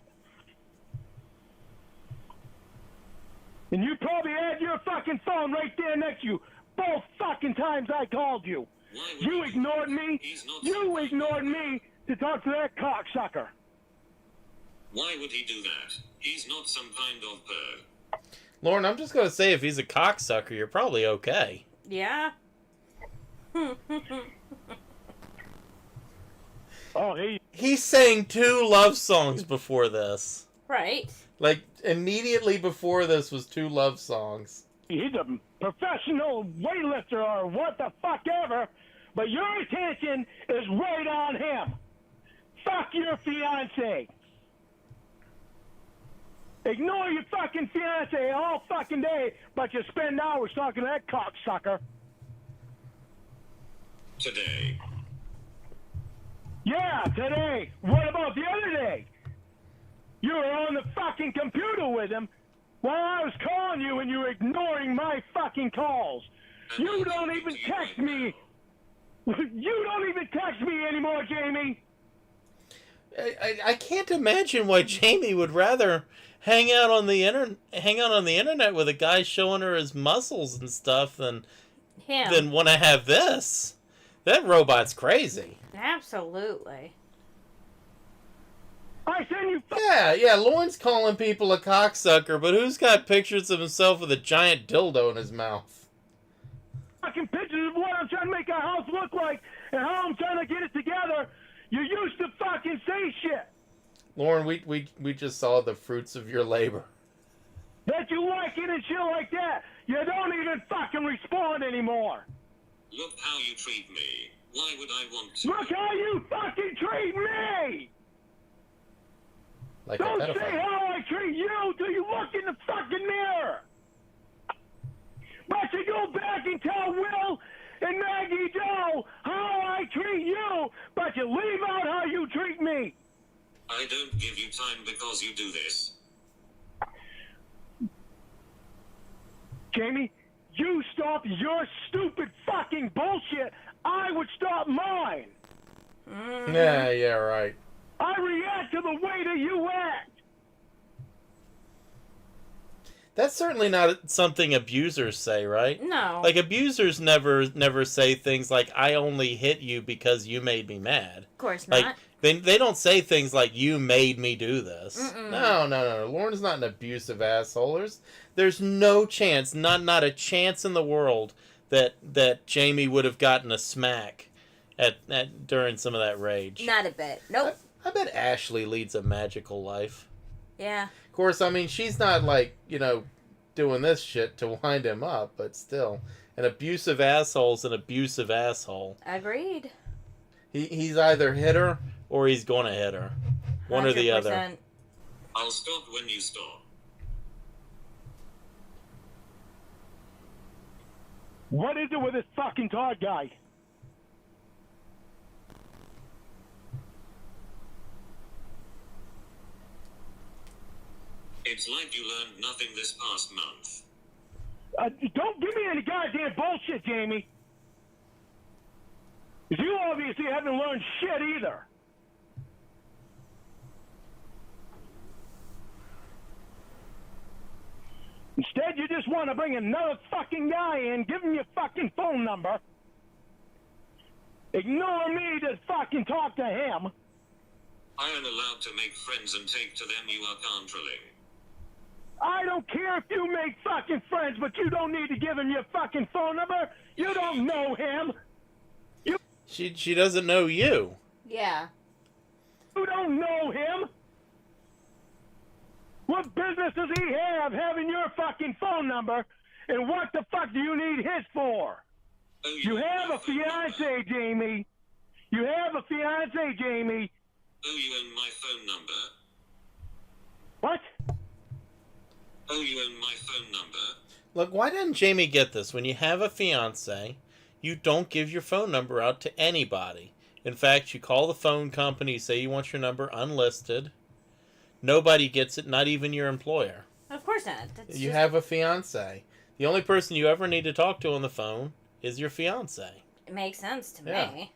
I: And you probably had your fucking phone right there next to you. Both fucking times I called you.
B: why would
I: You
B: he?
I: ignored me.
B: He's not
I: You
B: somebody.
I: ignored me to talk to that cocksucker.
B: Why would he do that? He's not some kind of bird.
C: Lauren, I'm just gonna say if he's a cocksucker, you're probably okay.
D: Yeah.
I: Oh, hey.
C: He sang 2 love songs before this.
D: Right.
C: Like immediately before this was 2 love songs.
I: He's a professional weightlifter or what the fuck ever, but your attention is right on him. Fuck your fiance. Ignore your fucking fiance all fucking day, but you spend hours talking to that cocksucker.
B: Today.
I: Yeah, today. What about the other day? You were on the fucking computer with him while I was calling you and you were ignoring my fucking calls.
B: And
I: You
B: I'm
I: don't
B: talking
I: even
B: to you
I: text
B: right
I: me.
B: now.
I: You don't even text me anymore, Jamie.
C: I can't imagine why Jamie would rather hang out on the internet with a guy showing her his muscles and stuff than
D: Him.
C: want to have this. That robot's crazy.
D: Absolutely.
I: I send you
C: Yeah, Lauren's calling people a cocksucker, but who's got pictures of himself with a giant dildo in his mouth?
I: fucking pictures of what I'm trying to make our house look like and how I'm trying to get it together. You used to fucking say shit.
C: Lauren, we just saw the fruits of your labor.
I: That you like it and shit like that. You don't even fucking respond anymore.
B: Look how you treat me. Why would I want to?
I: Look how you fucking treat me.
C: Like a
I: Don't say
C: pedophile.
I: how I treat you till you look in the fucking mirror. But you go back and tell Will and Maggie Joe how I treat you, but but you leave out how you treat me.
G: I don't give you time because you do this.
I: Jamie, you stop your stupid fucking bullshit, I would stop mine.
C: Yeah, right.
I: I react to the way that you act.
C: That's certainly not something abusers say, right?
D: No.
C: Like, abusers never say things like, I only hit you because you made me mad.
D: Of course
C: Like,
D: not.
C: they don't say things like, you made me do this. No. Lauren's not an abusive asshole. There's no chance, not a chance in the world that Jamie would have gotten a smack at during some of that rage.
D: Not a bit. Nope.
C: I bet Ashley leads a magical life.
D: Yeah.
C: Of course, I mean, she's not like, doing this shit to wind him up, but still. An abusive asshole's an abusive asshole.
D: Agreed.
C: He's either hit her or he's gonna hit her. One or the other.
D: 100%.
G: I'll stop when you stop.
I: What is it with this fucking Todd guy?
G: It's like you learned nothing this past month.
I: Don't give me any goddamn bullshit, Jamie. 'Cause you obviously haven't learned shit either. Instead, you just want to bring another fucking guy in, give him your fucking phone number, ignore me to fucking talk to him.
G: I am allowed to make friends and take to them. You are controlling.
I: I don't care if you make fucking friends, but you don't need to give him your fucking phone number. You don't know him.
C: She doesn't know you.
D: Yeah.
I: You don't know him. What business does he have having your fucking phone number? And what the fuck do you need his for?
G: Oh,
I: You have
G: own
I: a
G: my phone number.
I: fiance, Jamie. You have a fiance, Jamie.
G: Oh, you own my phone number.
I: What?
G: Oh, you own my phone number.
C: Look, why didn't Jamie get this? When you have a fiance, you don't give your phone number out to anybody. In fact, you call the phone company, say you want your number unlisted. Nobody gets it, not even your employer.
D: Of course not. That's
C: You
D: just,
C: have a fiance. The only person you ever need to talk to on the phone is your fiance.
D: It makes sense to
C: Yeah.
D: me.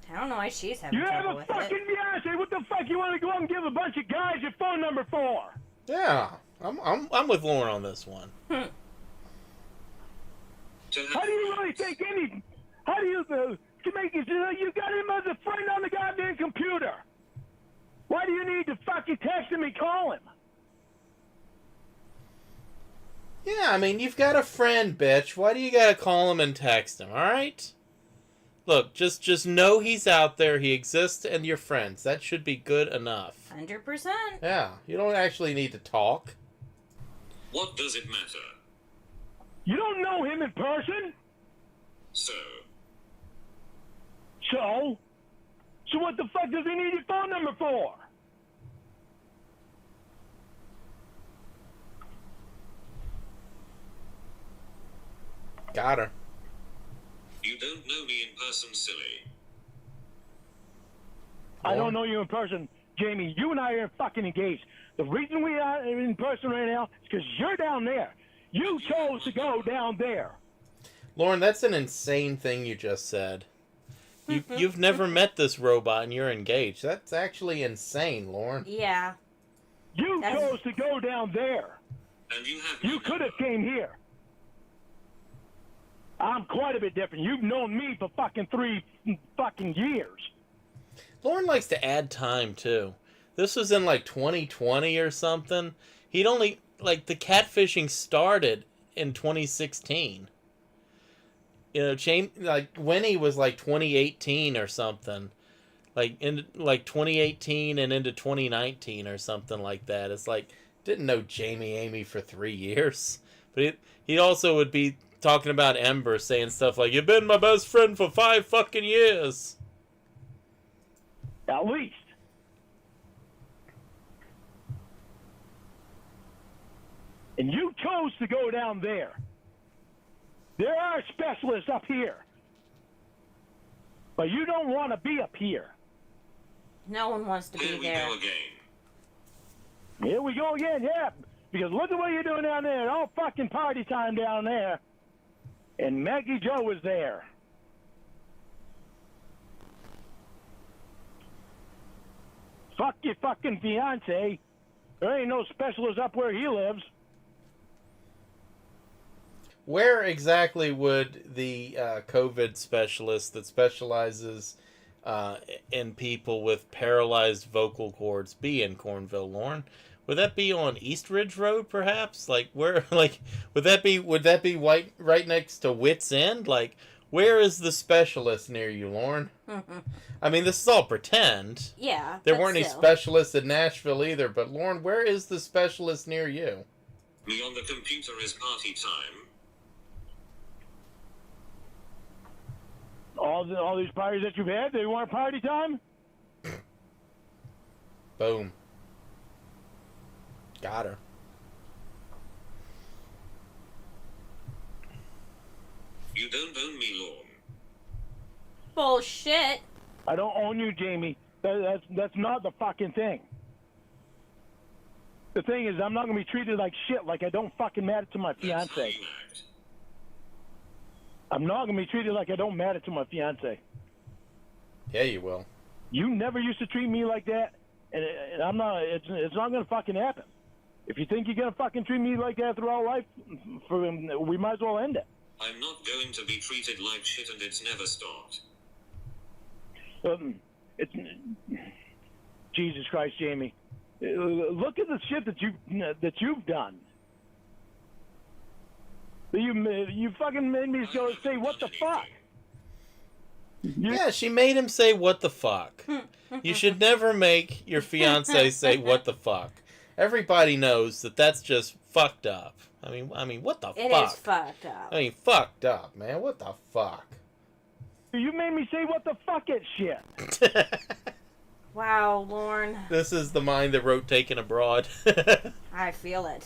D: I don't know why she's having
I: You have
D: trouble
I: a
D: with
I: fucking
D: it.
I: fiance. What the fuck you want to go out and give a bunch of guys your phone number for?
C: Yeah, I'm with Lauren on this one.
G: To have
I: How do you really think any? How do you to make it? You got him as a friend on the goddamn computer. Why do you need to fucking text him and call him?
C: Yeah, I mean, you've got a friend, bitch. Why do you gotta call him and text him, alright? Look, just know he's out there, he exists, and you're friends. That should be good enough.
D: 100%.
C: Yeah, you don't actually need to talk.
G: What does it matter?
I: You don't know him in person,
G: So,
I: so what the fuck does he need your phone number for?
C: Got her.
G: you don't know me in person, silly.
I: I don't know you in person, Jamie. You and I are fucking engaged. The reason we are in person right now is because you're down there. You chose to go down there.
C: Lauren, that's an insane thing you just said. You've never met this robot and you're engaged. That's actually insane, Lauren.
D: Yeah.
I: You
D: That's-
I: chose to go down there.
G: And you have
I: You
G: my
I: could have
G: number.
I: came here. I'm quite a bit different. You've known me for fucking 3 fucking years.
C: Lauren likes to add time, too. This was in, like, 2020 or something. He'd only... Like, the catfishing started in 2016. You know, like, Winnie was, like, 2018 or something. Like, in, like, 2018 and into 2019 or something like that. It's like, didn't know Jamie Amy for 3 years. But he also would be talking about Ember, saying stuff like, you've been my best friend for 5 fucking years.
I: At least. And you chose to go down there. There are specialists up here. But you don't want to be up here.
D: No one wants to be
H: Here we
D: there.
H: go again.
I: Here we go again, yeah. Because look at what you're doing down there. All fucking party time down there. And Maggie Joe was there. Fuck your fucking fiance. There ain't no specialist up where he lives.
C: Where exactly would the COVID specialist that specializes in people with paralyzed vocal cords be in Cornville, Lauren? Would that be on East Ridge Road, perhaps? Like where? Like would that be right next to Wits End? Like where is the specialist near you, Lauren? I mean, this is all pretend.
D: Yeah.
C: There
D: but
C: weren't any
D: still.
C: specialists in Nashville either. But Lauren, where is the specialist near you?
H: Me on the computer is party time.
I: All these parties that you've had, they weren't party time?
C: Boom. Got her.
H: You don't own me, Lorne.
D: Bullshit.
I: I don't own you, Jamie. That's not the fucking thing. The thing is, I'm not going to be treated like shit like I don't fucking matter to my
H: That's how
I: fiance.
H: you act.
I: I'm not going to be treated like I don't matter to my fiance.
C: Yeah, you will.
I: You never used to treat me like that, and I'm not. It's not going to fucking happen. If you think you're going to fucking treat me like that throughout life, we might as well end it.
H: I'm not going to be treated like shit, and it's never stopped.
I: It's Jesus Christ, Jamie. Look at the shit that you've done. You fucking made me go say what the fuck.
C: Yeah, she made him say what the fuck. You should never make your fiance say what the fuck. Everybody knows that that's just fucked up. I mean, what the
D: It
C: fuck?
D: is fucked up.
C: I mean, fucked up, man. What the fuck?
I: You made me say what the fuck at shit.
D: Wow, Lorne.
C: This is the mind that wrote Taken Abroad.
D: I feel it.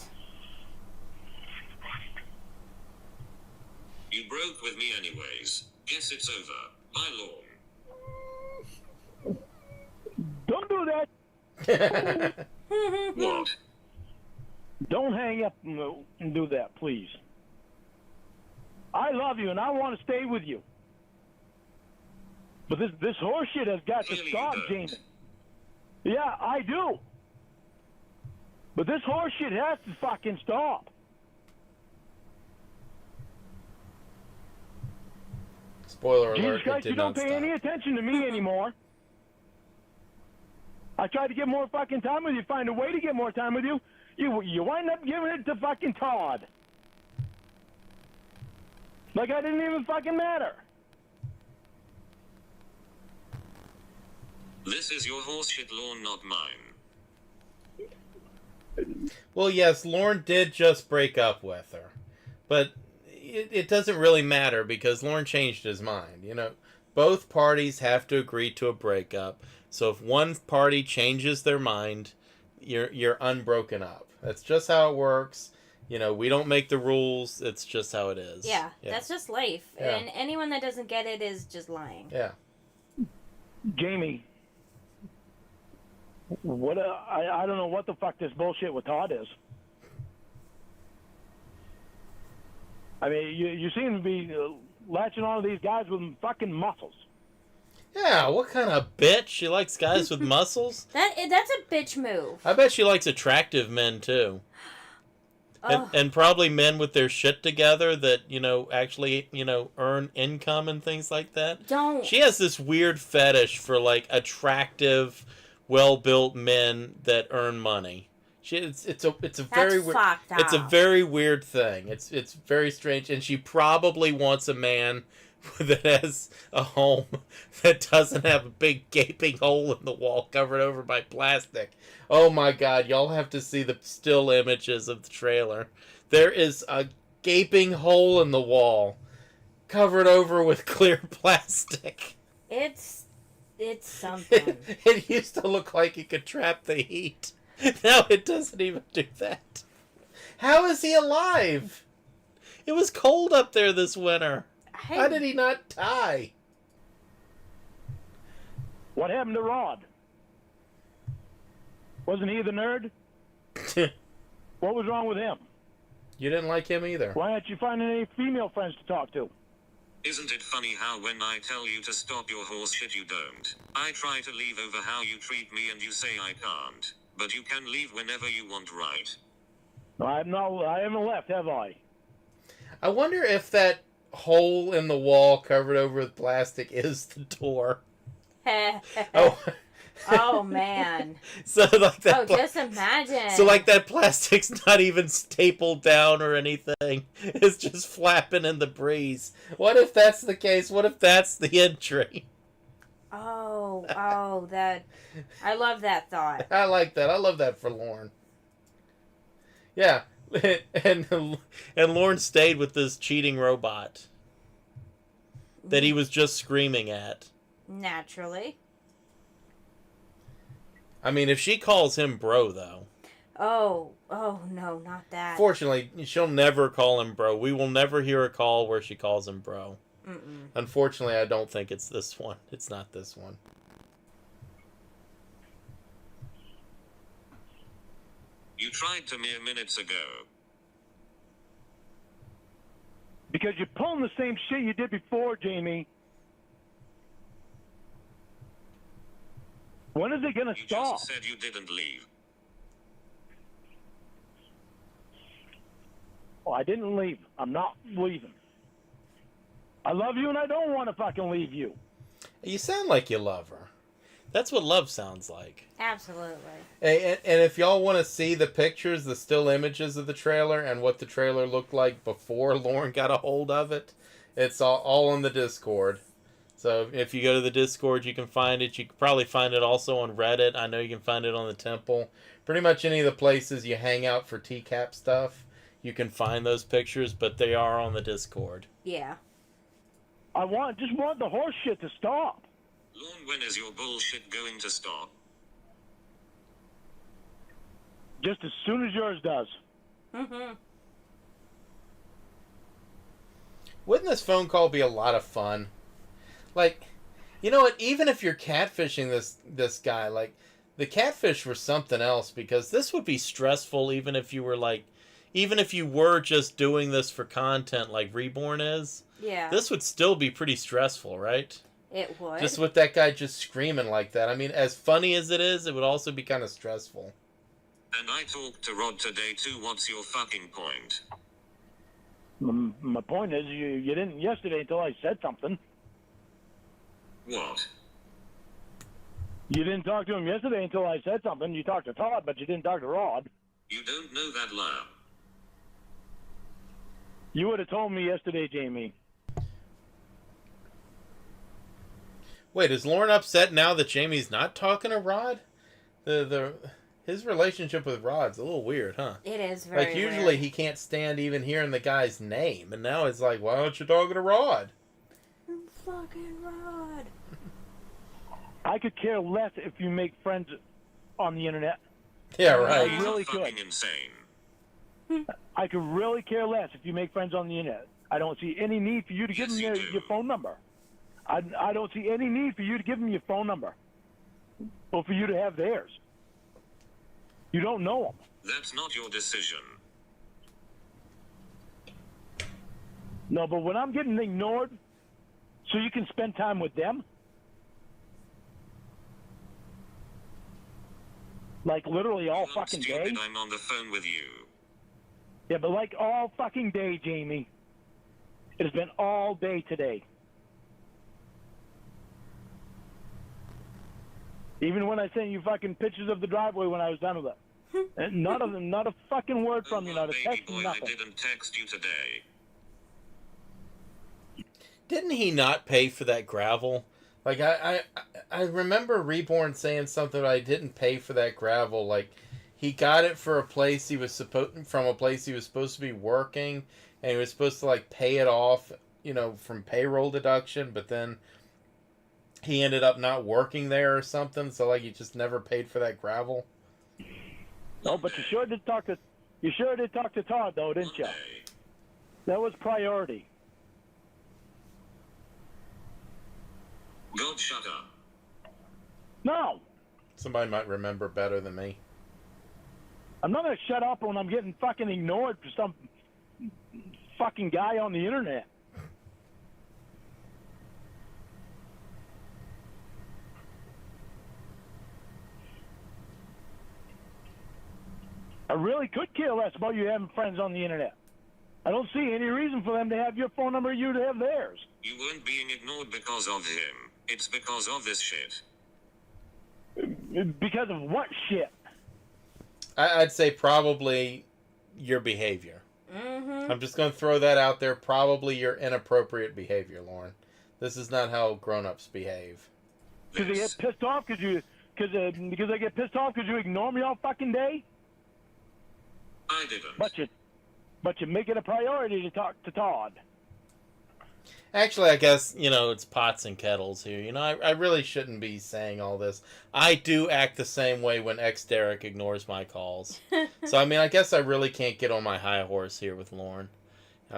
H: You broke with me anyways. Guess it's over. Bye, Lorne.
I: Don't do that.
H: What?
I: Don't hang up and do that, please. I love you and I want to stay with you. But this horse shit has got to
H: Clearly you
I: stop,
H: don't.
I: Jamie. Yeah, I do. But this horse shit has to fucking stop.
C: Spoiler
I: Jesus
C: alert, it
I: Christ,
C: did
I: you don't
C: not
I: pay any
C: stop.
I: attention to me anymore. I tried to get more fucking time with you, find a way to get more time with you. You wind up giving it to fucking Todd. Like I didn't even fucking matter.
H: This is your horseshit, Lorne, not mine.
C: Well, yes, Lauren did just break up with her. But it doesn't really matter because Lauren changed his mind. You know, both parties have to agree to a breakup. So if one party changes their mind, you're unbroken up. That's just how it works. You know, we don't make the rules. It's just how it is.
D: Yeah, that's just life.
C: Yeah.
D: And anyone that doesn't get it is just lying.
C: Yeah.
I: Jamie, what? I don't know what the fuck this bullshit with Todd is. I mean, you seem to be latching on to these guys with fucking muscles.
C: Yeah, what kind of bitch? She likes guys with muscles?
D: That's a bitch move.
C: I bet she likes attractive men, too. And probably men with their shit together that, actually, earn income and things like that.
D: Don't.
C: She has this weird fetish for, like, attractive, well-built men that earn money. It's a very weird.
D: fucked
C: It's a
D: up.
C: very weird thing. It's very strange, and she probably wants a man that has a home that doesn't have a big gaping hole in the wall covered over by plastic. Oh my God, y'all have to see the still images of the trailer. There is a gaping hole in the wall covered over with clear plastic.
D: It's something.
C: It used to look like it could trap the heat. Now it doesn't even do that. How is he alive? It was cold up there this winter. How did he not die?
I: What happened to Rod? Wasn't he the nerd? What was wrong with him?
C: You didn't like him either.
I: Why aren't you finding any female friends to talk to?
G: Isn't it funny how when I tell you to stop your horse shit you don't? I try to leave over how you treat me and you say I can't. But you can leave whenever you want, right?
I: I haven't left, have I?
C: I wonder if that hole in the wall covered over with plastic is the door. Oh.
D: Oh, man.
C: So like that.
D: Oh, just imagine.
C: So like that plastic's not even stapled down or anything. It's just flapping in the breeze. What if that's the case? What if that's the entry?
D: Oh, that. I love that thought.
C: I like that. I love that for Lorne. Yeah. And Lorne stayed with this cheating robot that he was just screaming at.
D: Naturally.
C: I mean, if she calls him bro, though.
D: Oh, no, not that.
C: Fortunately, she'll never call him bro. We will never hear a call where she calls him bro.
D: Mm-mm.
C: Unfortunately, I don't think it's this one. It's not this one.
G: You tried to mere minutes ago.
I: Because you're pulling the same shit you did before, Jamie. When is it gonna
G: You
I: stop?
G: just said you didn't leave.
I: Oh, I didn't leave. I'm not leaving. I love you and I don't want to fucking leave you.
C: You sound like you love her. That's what love sounds like.
D: Absolutely.
C: And if y'all want to see the pictures, the still images of the trailer and what the trailer looked like before Lorne got a hold of it, it's all in the Discord. So if you go to the Discord, you can find it. You can probably find it also on Reddit. I know you can find it on the Temple. Pretty much any of the places you hang out for TCAP stuff, you can find those pictures, but they are on the Discord.
D: Yeah.
I: I just want the horse shit to stop.
G: Lorne, when is your bullshit going to stop?
I: Just as soon as yours does.
D: Mm-hmm.
C: Wouldn't this phone call be a lot of fun? Like, you know what? Even if you're catfishing this guy, like, the catfish were something else, because this would be stressful even if you were just doing this for content like Reborn is.
D: Yeah.
C: This would still be pretty stressful, right?
D: It would.
C: Just with that guy just screaming like that. I mean, as funny as it is, it would also be kind of stressful.
G: And I talked to Rod today too. What's your fucking point?
I: My point is, you didn't yesterday until I said something.
G: What?
I: You didn't talk to him yesterday until I said something. You talked to Todd, but you didn't talk to Rod.
G: You don't know that law.
I: You would have told me yesterday, Jamie.
C: Wait, is Lauren upset now that Jamie's not talking to Rod? His relationship with Rod's a little weird, huh?
D: It is very
C: like usually
D: weird.
C: he can't stand even hearing the guy's name, and now it's like, why aren't you talking to Rod?
D: Fucking Rod.
I: I could care less if you make friends on the internet.
C: Yeah,
I: I
C: right.
I: really
G: fucking
I: could.
G: insane.
I: I could really care less if you make friends on the internet. I don't see any need for you to give
G: Yes,
I: them
G: you do.
I: your phone number. I don't see any need for you to give them your phone number. Or for you to have theirs. You don't know them.
G: That's not your decision.
I: No, but when I'm getting ignored, so you can spend time with them, like literally all
G: You're not
I: fucking
G: stupid.
I: day.
G: I'm on the phone with you.
I: Yeah, but like all fucking day, Jamie. It has been all day today. Even when I sent you fucking pictures of the driveway when I was done with it. And not a fucking word from you,
G: Oh,
I: not a
G: baby
I: text,
G: boy,
I: nothing.
G: I didn't text you today.
C: Didn't he not pay for that gravel? Like I remember Reborn saying something. I didn't pay for that gravel. Like he got it for a place he was supposed to be working, and he was supposed to like pay it off, from payroll deduction. But then he ended up not working there or something. So like he just never paid for that gravel.
I: No, but you sure did talk to Todd though, didn't you?
G: Monday.
I: That was priority.
G: God, shut up.
I: No.
C: Somebody might remember better than me.
I: I'm not going to shut up when I'm getting fucking ignored for some fucking guy on the internet. I really could care less about you having friends on the internet. I don't see any reason for them to have your phone number or you to have theirs.
G: You weren't being ignored because of him. It's because of this shit.
I: Because of what shit?
C: I'd say probably your behavior.
D: Mm-hmm.
C: I'm just going to throw that out there. Probably your inappropriate behavior, Lauren. This is not how grown-ups behave.
I: Because they get pissed off because I get pissed off because you ignore me all fucking day?
G: I didn't.
I: But you make it a priority to talk to Todd.
C: Actually, I guess, it's pots and kettles here. I really shouldn't be saying all this. I do act the same way when ex-Derek ignores my calls. So, I guess I really can't get on my high horse here with Lauren.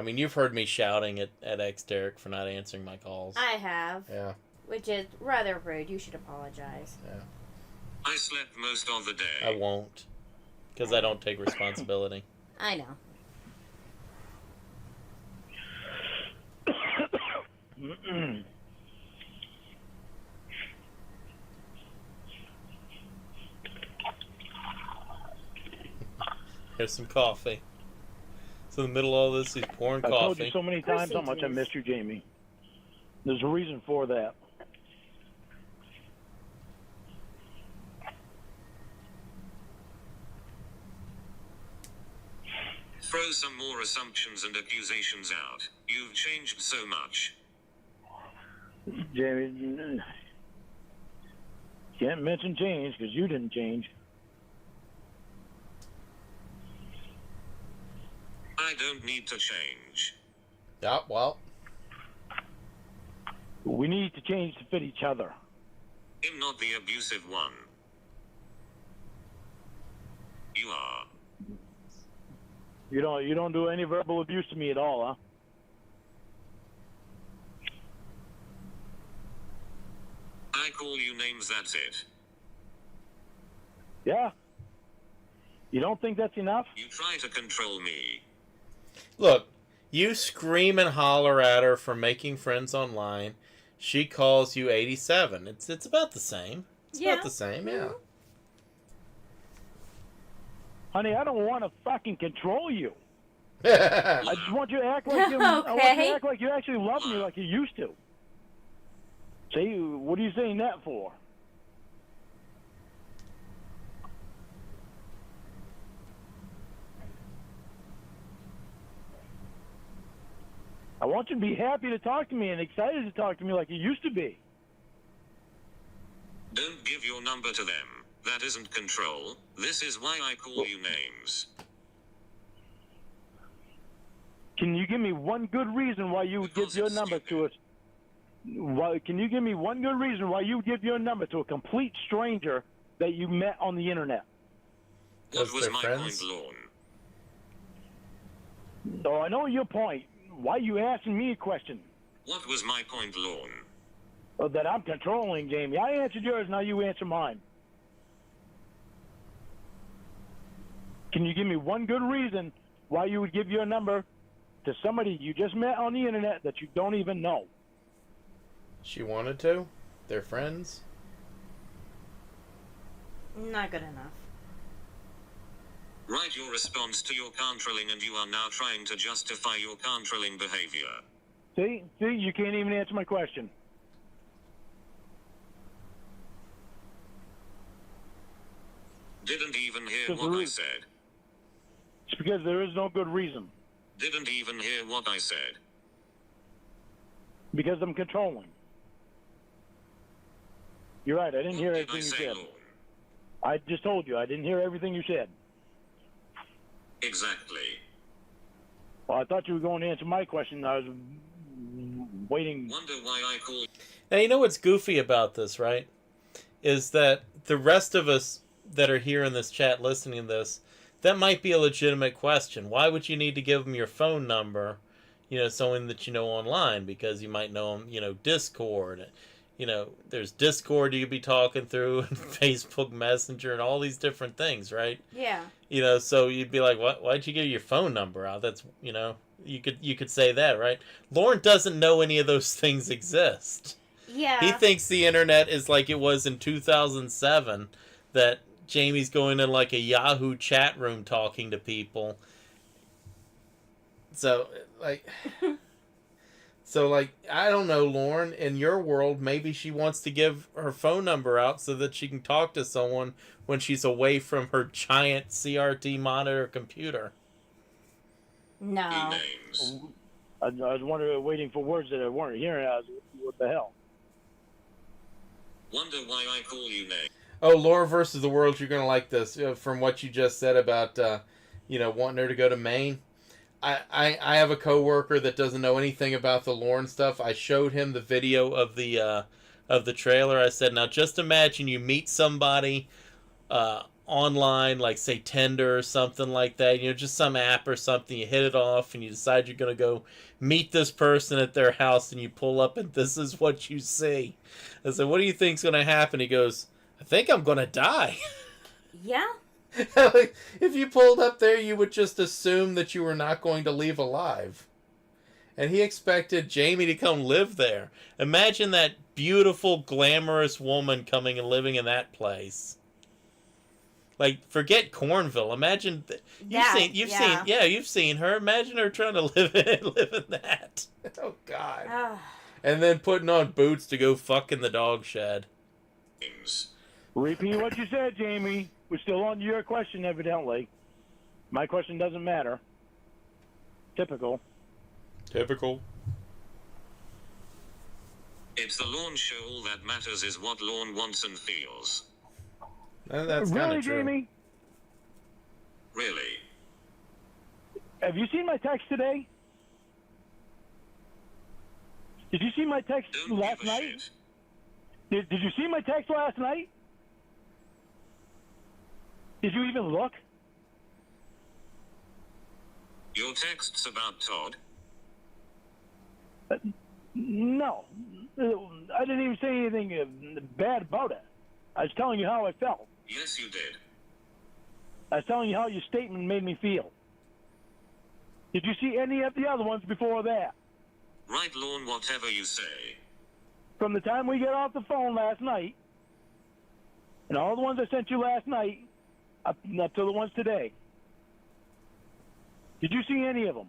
C: You've heard me shouting at ex-Derek for not answering my calls.
D: I have.
C: Yeah.
D: Which is rather rude. You should apologize.
C: Yeah.
G: I slept most of the day.
C: I won't. Because I don't take responsibility.
D: I know.
C: Here's some coffee. So in the middle of all this, he's pouring coffee.
I: I told you so many
D: Of course
I: times
D: he
I: how much I
D: does.
I: missed you, Jamie. There's a reason for that.
G: Throw some more assumptions and accusations out. You've changed so much.
I: Jamie, can't mention change because you didn't change.
G: I don't need to change.
C: Yeah, well,
I: We need to change to fit each other.
G: I'm not the abusive one. You are.
I: You don't do any verbal abuse to me at all, huh?
G: I call you names, that's it.
I: Yeah? You don't think that's enough?
G: You try to control me.
C: look, you scream and holler at her for making friends online. She calls you 87. It's about the same. It's
D: Yeah.
C: about the same, yeah.
I: Honey, I don't want to fucking control you. I just want you to act like you. I want you to
D: Okay.
I: act like you actually love me like you used to. See, what are you saying that for? I want you to be happy to talk to me and excited to talk to me like you used to be.
G: Don't give your number to them. That isn't control. This is why I call you names.
I: Can you give me one good reason why you would give
G: Because
I: your
G: it's
I: number to us?
G: stupid.
I: Can you give me one good reason why you would give your number to a complete stranger that you met on the internet?
G: What
C: Because
G: was
C: they're
G: my
C: friends?
G: point, Lorne?
I: Oh, I know your point. Why are you asking me a question?
G: What was my point, Lorne?
I: Oh, that I'm controlling, Jamie. I answered yours, now you answer mine. Can you give me one good reason why you would give your number to somebody you just met on the internet that you don't even know?
C: She wanted to. They're friends.
D: Not good enough.
G: Write your response to your controlling, and you are now trying to justify your controlling behavior.
I: See, you can't even answer my question.
G: Didn't even hear
I: Because
G: what
I: there
G: I
I: is-
G: said.
I: It's because there is no good reason.
G: Didn't even hear what I said.
I: Because I'm controlling. You're right, I didn't hear
G: What did I
I: everything you
G: say,
I: said.
G: Lorne?
I: I just told you, I didn't hear everything you said.
G: Exactly.
I: Well, I thought you were going to answer my question. I was waiting.
G: Wonder why I call.
C: Now, you know what's goofy about this, right? Is that the rest of us that are here in this chat listening to this, that might be a legitimate question. Why would you need to give them your phone number, someone that you know online? Because you might know them, Discord, there's Discord you could be talking through and Facebook Messenger and all these different things, right?
D: Yeah.
C: So you'd be like, what? Why'd you give your phone number out? That's, you could say that, right? Lauren doesn't know any of those things exist.
D: Yeah.
C: He thinks the internet is like it was in 2007, that Jamie's going in like a Yahoo chat room talking to people. So, like... I don't know, Lauren, in your world, maybe she wants to give her phone number out so that she can talk to someone when she's away from her giant CRT monitor computer.
D: No.
G: Names.
I: I was waiting for words that I weren't hearing. What the hell?
G: Wonder why I call you name.
C: Oh, Laura versus the World, you're going to like this. From what you just said about, wanting her to go to Maine. I have a coworker that doesn't know anything about the Lauren stuff. I showed him the video of the trailer. I said, now just imagine you meet somebody online, like say Tinder or something like that. Just some app or something. You hit it off and you decide you're going to go meet this person at their house, and you pull up and this is what you see. I said, what do you think's going to happen? He goes, I think I'm going to die.
D: Yeah.
C: If you pulled up there, you would just assume that you were not going to leave alive. And he expected Jamie to come live there. Imagine that beautiful, glamorous woman coming and living in that place. Like, forget Cornville. Imagine you've seen her. Imagine her trying to live in that. Oh God. And then putting on boots to go fuck in the dog shed.
G: Names.
I: Repeat what you said, Jamie. We're still on your question, evidently. My question doesn't matter. Typical.
G: It's the Lawn show. All that matters is what Lawn wants and feels.
C: That's kind
I: Really,
C: of true.
I: Jamie?
G: Really?
I: Have you seen my text today? Did you see my text
G: Don't
I: last
G: give a
I: night?
G: shit.
I: Did you see my text last night? Did you even look?
G: Your text's about Todd.
I: No. I didn't even say anything bad about it. I was telling you how I felt.
G: Yes, you did.
I: I was telling you how your statement made me feel. Did you see any of the other ones before that?
G: Right, Lawn, whatever you say.
I: From the time we got off the phone last night, and all the ones I sent you last night, up to the ones today. Did you see any of them?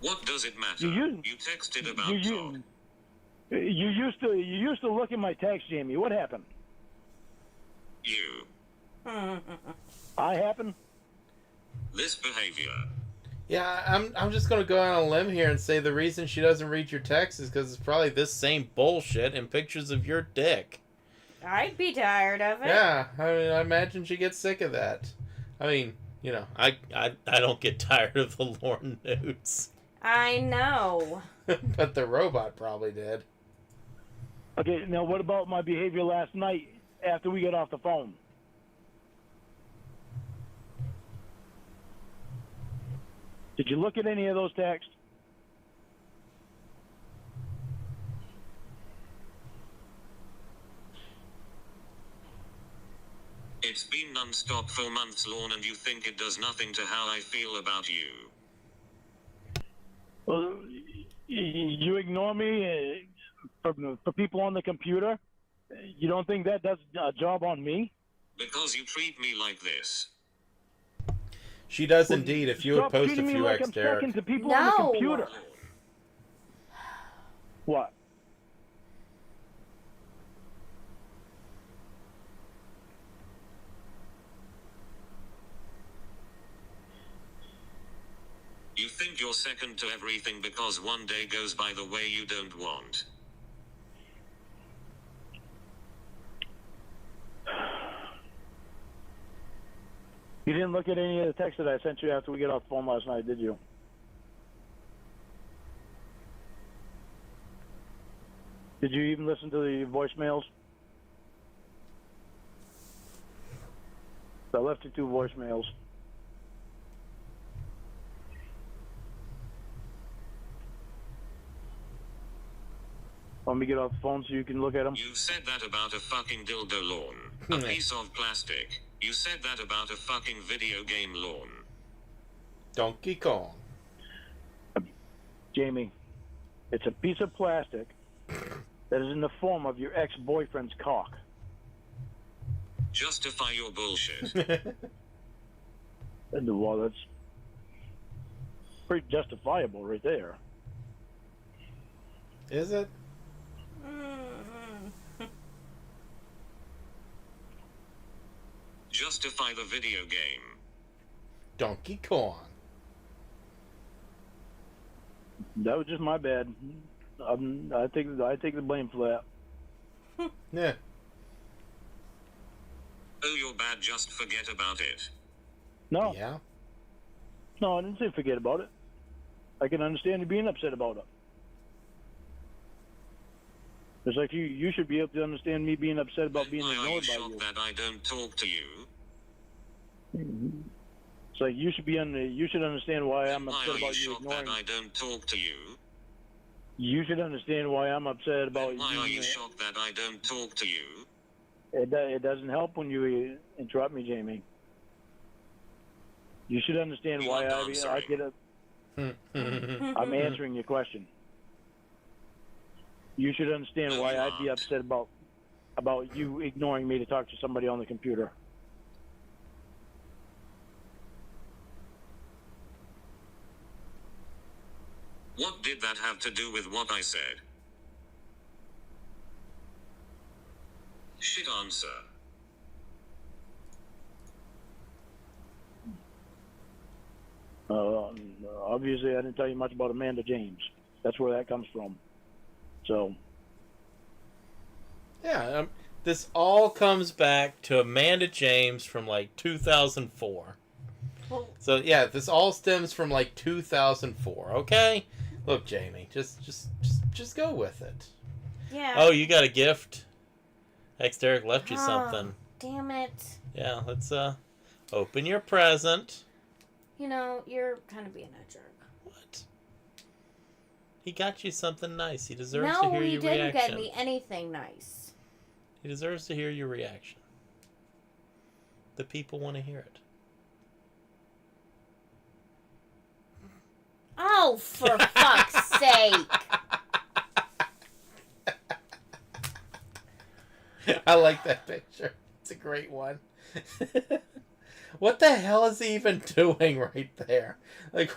G: What does it matter?
I: You
G: texted about Todd.
I: You used to look at my text, Jamie. What happened?
G: You.
I: I happened?
G: This behavior.
C: Yeah, I'm just going to go out on a limb here and say the reason she doesn't read your text is because it's probably this same bullshit and pictures of your dick.
D: I'd be tired of it.
C: Yeah, I imagine she gets sick of that. I mean, I don't get tired of the Lauren nudes.
D: I know.
C: But the robot probably did.
I: Okay, now what about my behavior last night after we got off the phone? Did you look at any of those texts?
G: It's been non-stop for months, Lawn, and you think it does nothing to how I feel about you.
I: Well, you ignore me for people on the computer? You don't think that does a job on me?
G: Because you treat me like this.
C: She does indeed. If you would
I: Stop
C: post a
I: treating me
C: few
I: like
C: X,
I: I'm
C: Derek.
I: second to people on the
D: No.
I: computer. What?
G: You think you're second to everything because one day goes by the way you don't want.
I: You didn't look at any of the texts that I sent you after we got off the phone last night, did you? Did you even listen to the voicemails? I left you 2 voicemails. Want me to get off the phone so you can look at them?
G: You said that about a fucking dildo lawn. A piece of plastic. You said that about a fucking video game lawn.
C: Donkey Kong.
I: Jamie, it's a piece of plastic that is in the form of your ex-boyfriend's cock.
G: Justify your bullshit.
I: And, well, that's pretty justifiable right there.
C: Is it?
G: Justify the video game.
C: Donkey Kong.
I: That was just my bad. I take the blame for that.
C: Yeah.
G: Oh, you're bad, just forget about it.
I: No,
C: Yeah.
I: no, I didn't say forget about it. I can understand you being upset about it. It's like you should be able to understand me being upset about
G: Then
I: being
G: why are you
I: ignored by
G: shocked
I: you.
G: that I don't talk to you?
I: It's like you should understand why
G: Then
I: I'm
G: why
I: upset
G: are you
I: about you
G: shocked
I: ignoring
G: that
I: me.
G: I don't talk to you?
I: You should understand why I'm upset about
G: Then why are
I: you.
G: you shocked that I don't talk to you?
I: It doesn't help when you interrupt me, Jamie. You should understand
G: You
I: why
G: aren't
I: I
G: answering.
I: get up. I'm answering your question. You should understand
G: No,
I: why
G: you
I: I'd be
G: aren't.
I: upset about you ignoring me to talk to somebody on the computer.
G: What did that have to do with what I said? Shit answer.
I: Obviously, I didn't tell you much about Amanda James. That's where that comes from. So,
C: Yeah, this all comes back to Amanda James from like 2004.
D: Well,
C: So yeah, this all stems from like 2004. Okay, look, Jamie, just go with it.
D: yeah.
C: Oh, you got a gift. Ex Derek left you
D: Oh,
C: something.
D: Damn it.
C: Yeah, let's open your present.
D: You know, you're kind of being a jerk.
C: What? He got you something nice. He deserves to
D: No,
C: hear
D: he
C: your
D: didn't
C: reaction.
D: get me anything nice.
C: He deserves to hear your reaction. The people want to hear it.
D: Oh, for fuck's sake.
C: I like that picture. It's a great one. What the hell is he even doing right there? Like,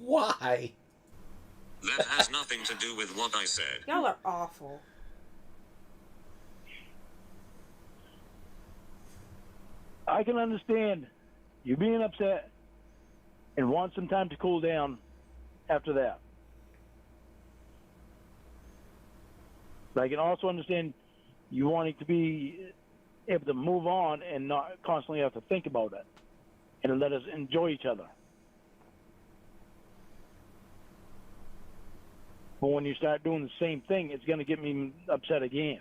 C: why?
G: That has nothing to do with what I said.
D: Y'all are awful.
I: I can understand you being upset and want some time to cool down after that. But I can also understand you wanting to be able to move on and not constantly have to think about it and let us enjoy each other. But when you start doing the same thing, it's going to get me upset again.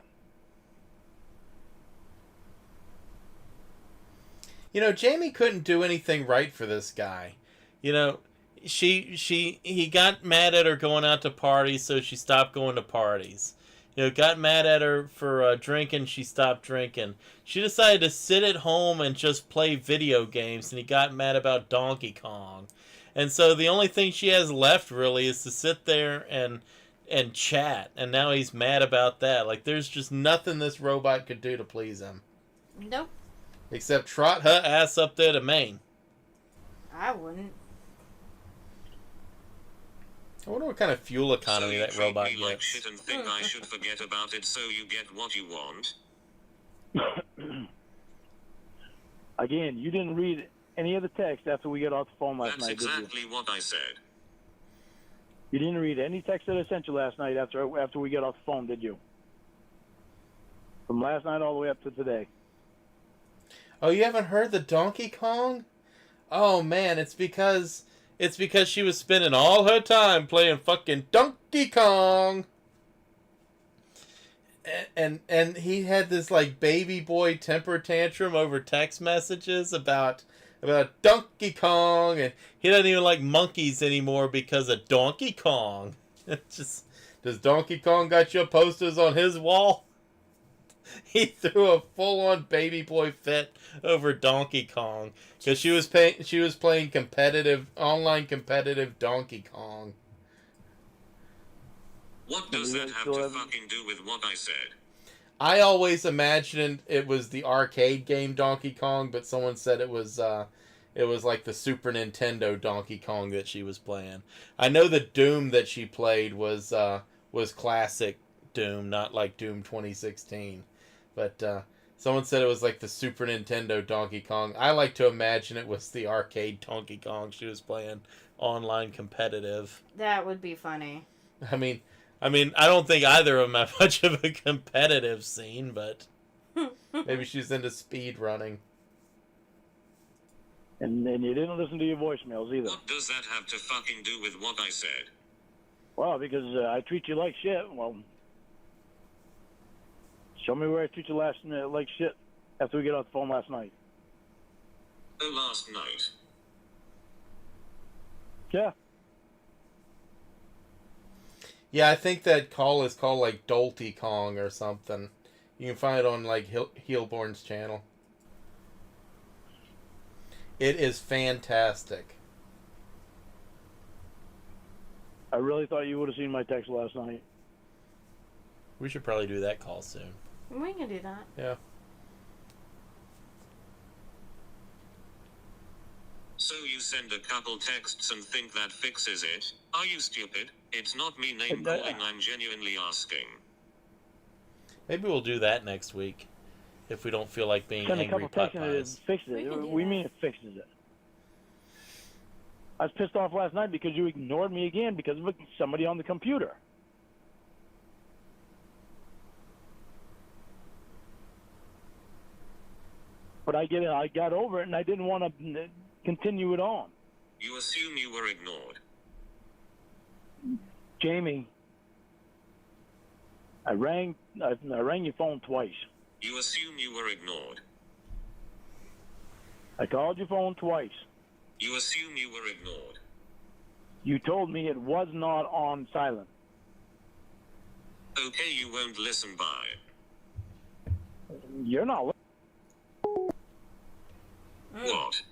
C: You know, Jamie couldn't do anything right for this guy. You know, he got mad at her going out to parties, so she stopped going to parties. You know, got mad at her for drinking, she stopped drinking. She decided to sit at home and just play video games, and he got mad about Donkey Kong. And so the only thing she has left, really, is to sit there and chat. And now he's mad about that. Like, there's just nothing this robot could do to please him.
D: Nope.
C: Except trot her ass up there to Maine.
D: I wouldn't.
C: I wonder what kind of fuel economy
G: so you
C: that
G: treat
C: robot
G: me like
C: gets.
G: shit and think I should forget about it so you get what you want?
I: Again, you didn't read any of the text after we got off the phone last
G: That's
I: night,
G: exactly what I said.
I: You didn't read any text that I sent you last night after we got off the phone, did you? From last night all the way up to today.
C: Oh, you haven't heard the Donkey Kong? Oh man, it's because she was spending all her time playing fucking Donkey Kong. And he had this like baby boy temper tantrum over text messages about Donkey Kong, and he doesn't even like monkeys anymore because of Donkey Kong. It's just Does Donkey Kong got your posters on his wall? He threw a full-on baby boy fit over Donkey Kong because she was playing online competitive Donkey Kong.
G: What does that have to fucking do with what I said?
C: I always imagined it was the arcade game Donkey Kong, but someone said it was like the Super Nintendo Donkey Kong that she was playing. I know the Doom that she played was classic Doom, not like Doom 2016. But someone said it was like the Super Nintendo Donkey Kong. I like to imagine it was the arcade Donkey Kong she was playing online competitive.
D: That would be funny.
C: I mean, I don't think either of them have much of a competitive scene, but maybe she's into speed running.
I: And you didn't listen to your voicemails either.
G: What does that have to fucking do with what I said?
I: Well, because I treat you like shit. Well, show me where I treat you like shit after we get off the phone last night.
G: Oh, last night.
I: Yeah.
C: Yeah, I think that call is called like Dolty Kong or something. You can find it on like Heelborn's channel. It is fantastic.
I: I really thought you would have seen my text last night.
C: We should probably do that call soon.
D: We can do that.
C: Yeah.
G: So you send a couple texts and think that fixes it? Are you stupid? It's not me name calling, I'm genuinely asking.
C: Maybe we'll do that next week. If we don't feel like being
I: Send a
C: angry
I: couple texts and it
C: pop-pies.
I: fixes
D: We can
I: it.
D: do
I: We
D: that.
I: mean it fixes it. I was pissed off last night because you ignored me again because of somebody on the computer. But I got over it and I didn't want to continue it on.
G: You assume you were ignored.
I: Jamie, I rang your phone twice.
G: You assume you were ignored.
I: I called your phone twice.
G: You assume you were ignored.
I: You told me it was not on silent.
G: Okay, you won't listen by.
I: You're not.
G: What?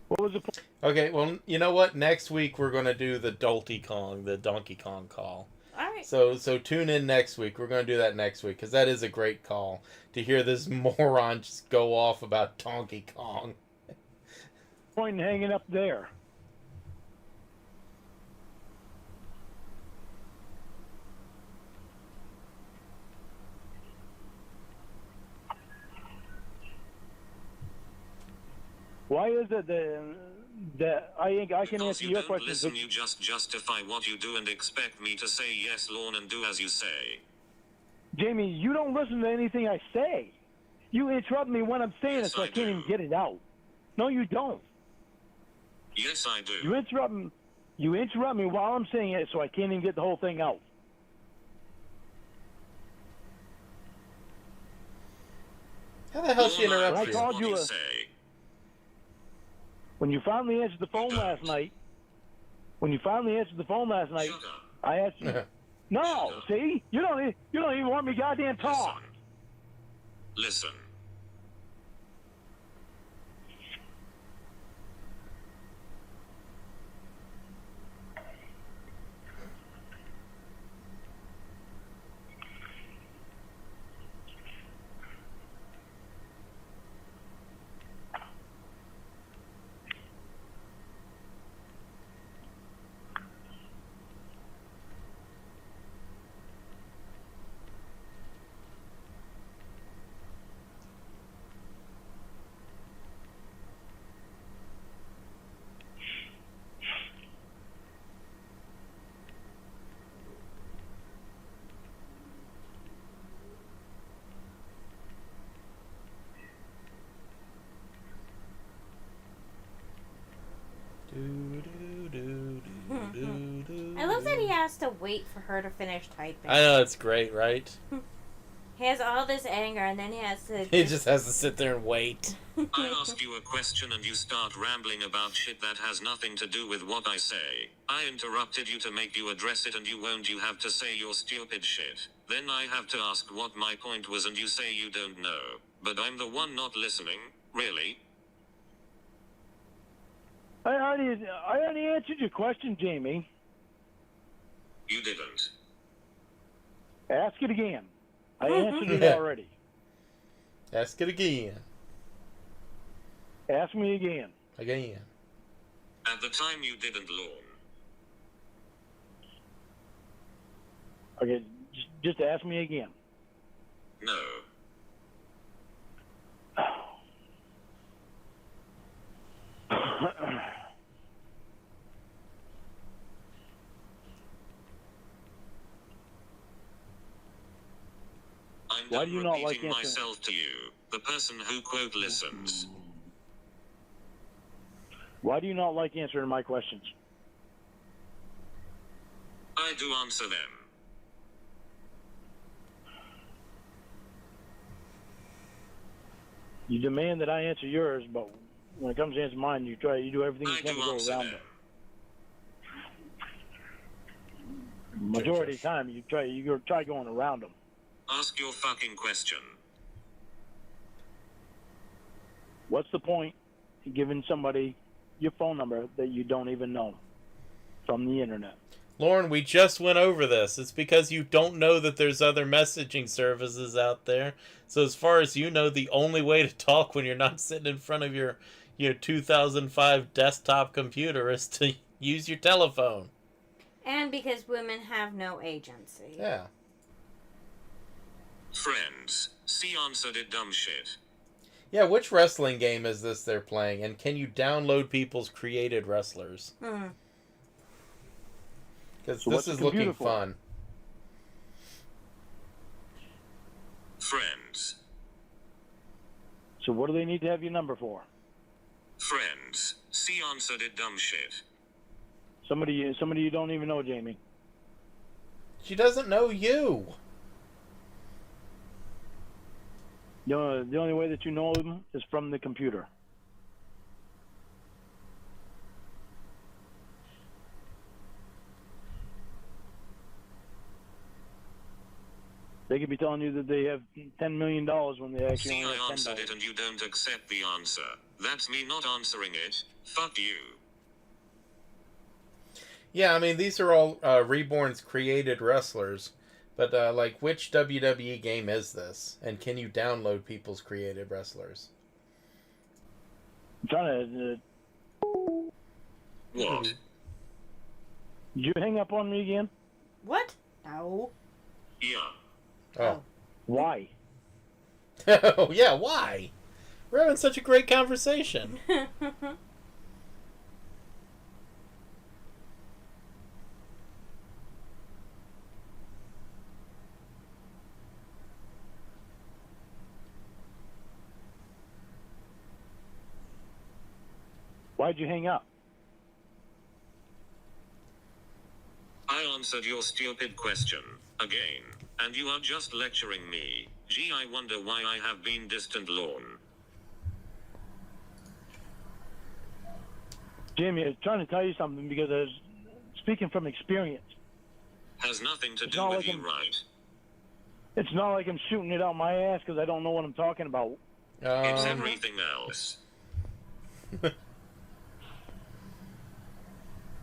I: What was the point?
C: Okay, well, you know what? Next week we're going to do the Dolty Kong, the Donkey Kong call.
D: Alright.
C: So tune in next week. We're going to do that next week because that is a great call to hear this moron just go off about Donkey Kong.
I: Point in hanging up there. Why is it that I can
G: Because
I: answer
G: you
I: your
G: don't
I: questions?
G: listen, you just justify what you do and expect me to say yes, Lorne, and do as you say.
I: Jamie, you don't listen to anything I say. You interrupt me when I'm saying
G: Yes,
I: it, so I
G: I
I: can't
G: do.
I: even get it out. No, you don't.
G: Yes, I do.
I: You interrupt me while I'm saying it, so I can't even get the whole thing out.
C: How the hell she
G: Lorne,
C: interrupt
I: I
C: you?
I: called
G: what
I: you
G: you
I: a-
G: say.
I: When you finally answered the phone last night,
G: Shut up.
I: I asked you. No, see, you don't even want me goddamn talk.
G: Listen.
D: I love that he has to wait for her to finish typing.
C: I know, it's great, right?
D: He has all this anger, and then he has to.
C: He just has to sit there and wait.
G: I ask you a question and you start rambling about shit that has nothing to do with what I say. I interrupted you to make you address it and you won't. You have to say your stupid shit. Then I have to ask what my point was and you say you don't know. But I'm the one not listening. Really?
I: I already answered your question, Jamie.
G: You didn't.
I: Ask it again. I answered it
C: Yeah.
I: already.
C: Ask it again.
I: Ask me again.
C: Again.
G: At the time you didn't, Lorne.
I: Okay, just ask me again.
G: No. I'm
I: Why
G: done
I: do you not like
G: repeating
I: answering?
G: myself to you, the person who quote listens.
I: Why do you not like answering my questions?
G: I do answer them.
I: You demand that I answer yours, but when it comes to answer mine, you do everything you
G: I
I: can
G: do
I: to go
G: answer
I: around
G: them.
I: it. Majority of the time, you try going around them.
G: Ask your fucking question.
I: What's the point in giving somebody your phone number that you don't even know from the internet?
C: Lauren, we just went over this. It's because you don't know that there's other messaging services out there. So as far as you know, the only way to talk when you're not sitting in front of your 2005 desktop computer is to use your telephone.
D: And because women have no agency.
C: Yeah.
G: Friends, see answered it dumb shit.
C: Yeah, which wrestling game is this they're playing? And can you download people's created wrestlers? Because
I: So
C: this
I: what's the
C: is looking
I: computer for?
C: fun.
G: Friends.
I: So what do they need to have your number for?
G: Friends, see answered it dumb shit.
I: Somebody you don't even know, Jamie.
C: She doesn't know you.
I: The only way that you know them is from the computer. They could be telling you that they have $10 million when they actually
G: See,
I: only
G: I
I: have
G: answered
I: $10.
G: it and you don't accept the answer. That's me not answering it. Fuck you.
C: Yeah, I mean, these are all Reborn's created wrestlers. But, like, which WWE game is this? And can you download people's created wrestlers?
I: I'm trying to.
G: What?
I: Did you hang up on me again?
D: What? No.
G: Yeah.
C: Oh.
I: Why?
C: Oh, yeah, why? We're having such a great conversation.
I: Why'd you hang up?
G: I answered your stupid question, again, and you are just lecturing me. Gee, I wonder why I have been distant, Lorne.
I: Jamie, I was trying to tell you something because I was speaking from experience.
G: Has nothing to
I: It's
G: do
I: not
G: with
I: like
G: you,
I: I'm-
G: right?
I: It's not like I'm shooting it out my ass because I don't know what I'm talking about.
G: It's everything else.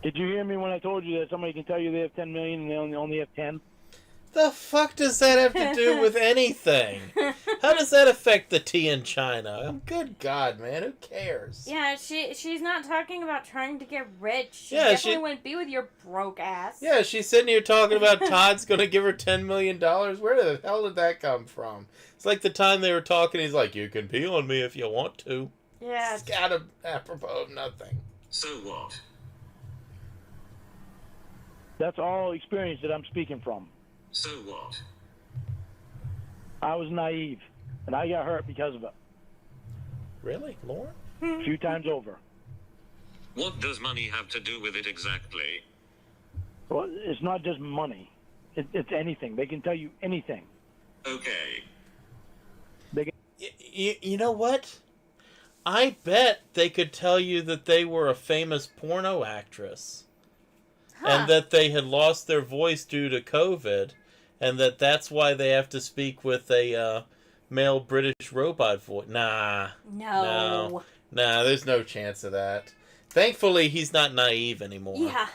I: Did you hear me when I told you that somebody can tell you they have 10 million and they only have 10?
C: The fuck does that have to do with anything? How does that affect the tea in China? Good God, man, who cares?
D: Yeah, she's not talking about trying to get rich. She
C: Yeah,
D: definitely
C: she-
D: wouldn't be with your broke ass.
C: Yeah, she's sitting here talking about Todd's going to give her $10 million. Where the hell did that come from? It's like the time they were talking, he's like, you can pee on me if you want to.
D: Yeah.
C: It's got a apropos of nothing.
G: So what?
I: That's all experience that I'm speaking from.
G: So what?
I: I was naive, and I got hurt because of it.
C: Really, Lauren?
I: A few times over.
G: What does money have to do with it exactly?
I: Well, it's not just money. It's anything. They can tell you anything.
G: Okay.
C: You know what? I bet they could tell you that they were a famous porno actress. And that they had lost their voice due to COVID. And that's why they have to speak with a male British robot voice. Nah.
D: No.
C: Nah, there's no chance of that. Thankfully, he's not naive anymore.
D: Yeah.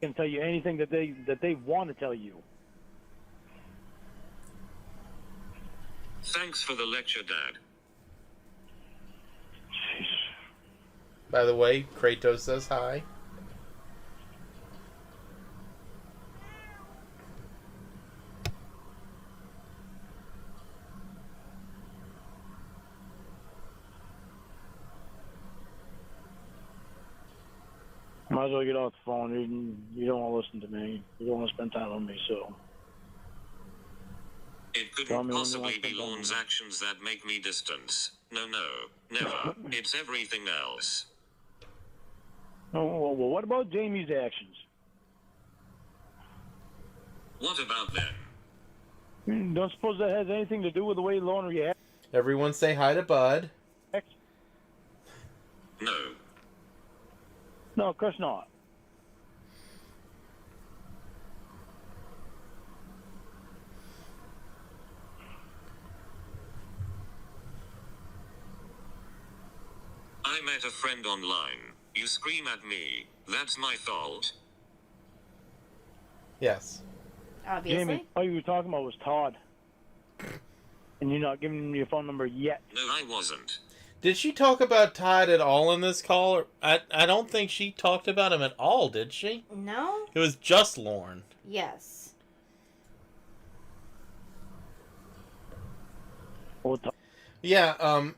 I: Can tell you anything that they want to tell you.
G: Thanks for the lecture, Dad.
C: By the way, Kratos says hi.
I: Might as well get off the phone. You don't want to listen to me. You don't want to spend time with me, so.
G: It
I: Tell
G: couldn't
I: me when you
G: possibly
I: want to
G: be
I: spend time
G: Lorne's
I: with me.
G: actions that make me distance. No, never. It's everything else.
I: Oh, well, what about Jamie's actions?
G: What about them?
I: Don't suppose that has anything to do with the way Lorne reacts?
C: Everyone say hi to Bud.
G: No.
I: No, of course not.
G: I met a friend online. You scream at me. That's my fault.
C: Yes.
D: Obviously.
I: Jamie, all you were talking about was Todd. And you're not giving him your phone number yet.
G: No, I wasn't.
C: Did she talk about Todd at all in this call? I don't think she talked about him at all, did she?
D: No?
C: It was just Lorne.
D: Yes.
I: Well, Todd.
C: Yeah,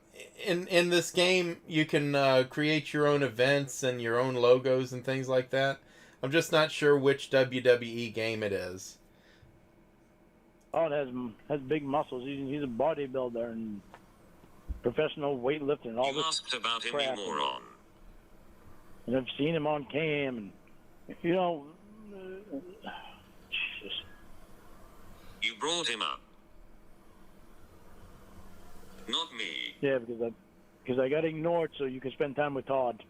C: in this game, you can create your own events and your own logos and things like that. I'm just not sure which WWE game it is.
I: Todd has big muscles. He's a bodybuilder and professional weightlifter and all
G: You
I: this
G: asked about him,
I: crap.
G: you moron.
I: And I've seen him on cam, and you know, Jesus.
G: You brought him up. Not me.
I: Yeah, because I got ignored so you can spend time with Todd.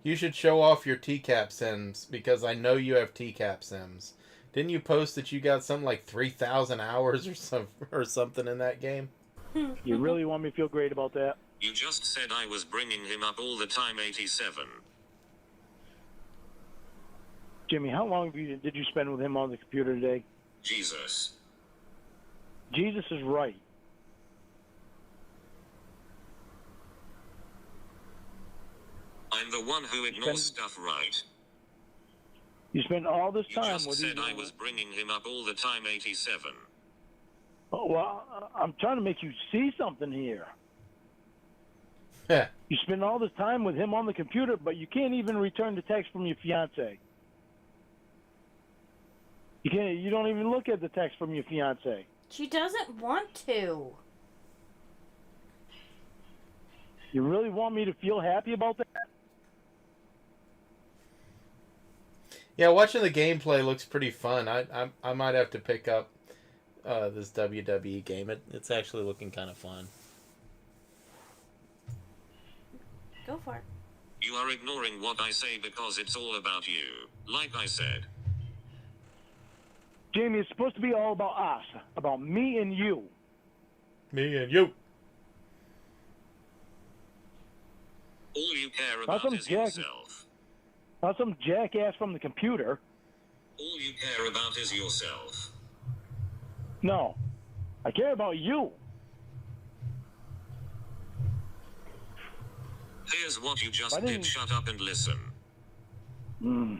C: You should show off your TCAP Sims, because I know you have TCAP Sims. Didn't you post that you got something like 3,000 hours or something in that game?
I: You really want me to feel great about that?
G: You just said I was bringing him up all the time, 87.
I: Jimmy, how long did you spend with him on the computer today?
G: Jesus.
I: Jesus is right.
G: I'm the one who ignores stuff, right?
I: You spend all this
G: You
I: time
G: just
I: with
G: said
I: these-
G: I was bringing him up all the time, 87.
I: Oh, well, I'm trying to make you see something here.
C: Yeah.
I: You spend all this time with him on the computer, but you can't even return the text from your fiance. You can't. You don't even look at the text from your fiance.
D: She doesn't want to.
I: You really want me to feel happy about that?
C: Yeah, watching the gameplay looks pretty fun. I might have to pick up this WWE game. It's actually looking kind of fun.
D: Go for it.
G: You are ignoring what I say because it's all about you. Like I said.
I: Jamie, it's supposed to be all about us, about me and you.
C: Me and you.
G: All you care
I: Not
G: about
I: some
G: is
I: jack-
G: yourself.
I: Not some jackass from the computer.
G: All you care about is yourself.
I: No, I care about you.
G: Here's what you just
I: Why
G: did.
I: didn't-
G: Shut up and listen.
I: Hmm.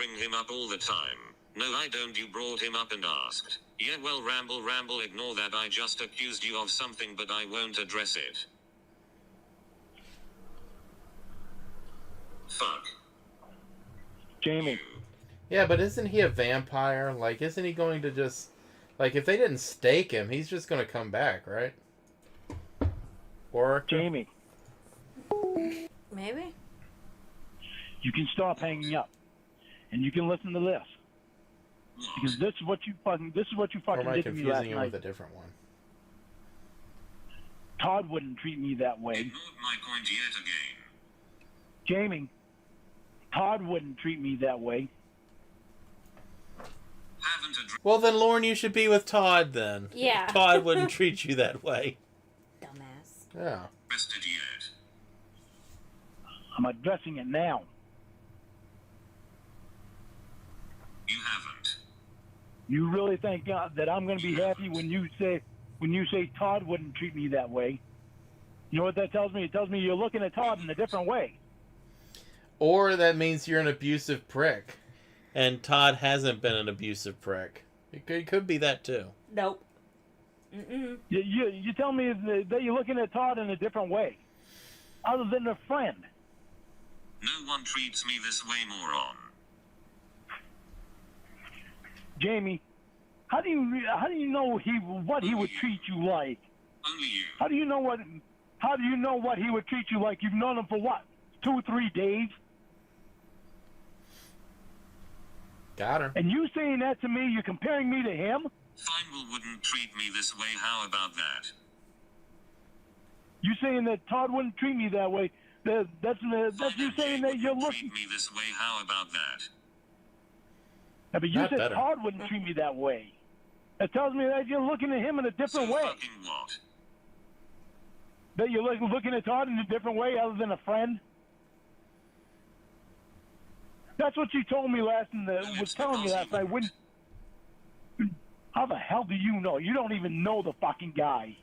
G: bring him up all the time. No, I don't. You brought him up and asked. Yeah, well, ramble, ignore that. I just accused you of something, but I won't address it. Fuck.
I: Jamie.
C: Yeah, but isn't he a vampire? Like, isn't he going to just... Like, if they didn't stake him, he's just going to come back, right? Or...
I: Jamie.
D: Maybe.
I: You can stop hanging up, and you can listen to this. Because this is what you fucking
C: Or am I
I: did to me last
C: confusing him
I: night.
C: with a different one?
I: Todd wouldn't treat me that way.
G: Ignored my point yet again.
I: Jamie, Todd wouldn't treat me that way.
G: Haven't addressed.
C: Well, then, Lauren, you should be with Todd, then.
D: Yeah.
C: Todd wouldn't treat you that way.
D: Dumbass.
C: Yeah.
G: It yet.
I: I'm addressing it now.
G: You haven't.
I: You really think that I'm going to be happy when you say Todd wouldn't treat me that way? You know what that tells me? It tells me you're looking at Todd in a different way.
C: Or that means you're an abusive prick. And Todd hasn't been an abusive prick. It could be that, too.
D: Nope. Mm-mm.
I: You tell me that you're looking at Todd in a different way, other than a friend.
G: No one treats me this way, moron.
I: Jamie, how do you know what he would treat you like?
G: Only you.
I: How do you know what he would treat you like? You've known him for what, 2 or 3 days?
C: Got her.
I: And you saying that to me, you're comparing me to him?
G: Feinwell wouldn't treat me this way. How about that?
I: You saying that Todd wouldn't treat me that way? That's you saying that you're looking.
G: Treat me this way. How about that?
I: Yeah, but you
C: Not
I: said
C: better.
I: Todd wouldn't treat me that way. That tells me that you're looking at him in a different
G: So
I: way.
G: fucking what?
I: That you're looking at Todd in a different way, other than a friend. That's what you told me was telling me last night. How the hell do you know? You don't even know the fucking guy.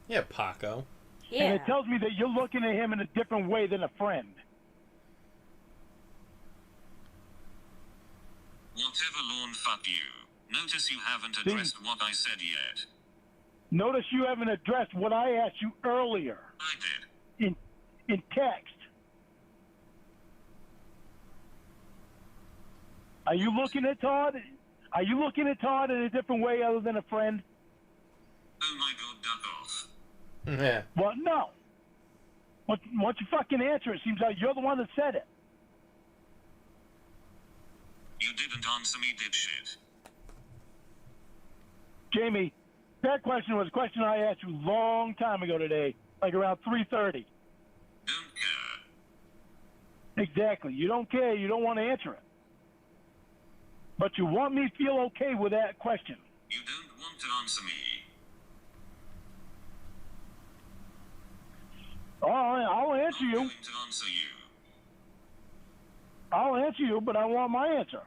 C: Yeah, Paco.
D: Yeah.
I: And it tells me that you're looking at him in a different way than a friend.
G: Whatever, Lorne, fuck you. Notice you haven't addressed what I said yet.
I: Notice you haven't addressed what I asked you earlier
G: I did.
I: in text. Are you looking at Todd? Are you looking at Todd in a different way other than a friend?
G: Oh my god, duck off.
C: Yeah.
I: Well, no. Once you fucking answer, it seems like you're the one that said it.
G: You didn't answer me, dipshit.
I: Jamie, that question was a question I asked you a long time ago today, like around 3:30.
G: Don't care.
I: Exactly. You don't care. You don't want to answer it. But you want me to feel okay with that question.
G: You don't want to answer me.
I: I'll answer
G: I'm
I: you.
G: going to answer you.
I: I'll answer you, but I want my answer.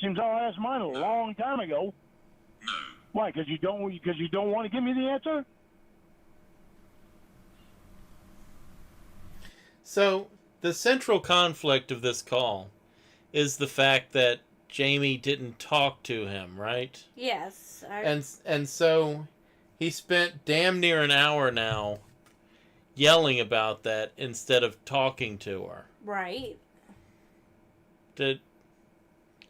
I: Seems I asked mine a long time ago.
G: No.
I: Why? Because you don't want to give me the answer?
C: So, the central conflict of this call is the fact that Jamie didn't talk to him, right?
D: Yes.
C: And so he spent damn near an hour now yelling about that instead of talking to her.
D: Right.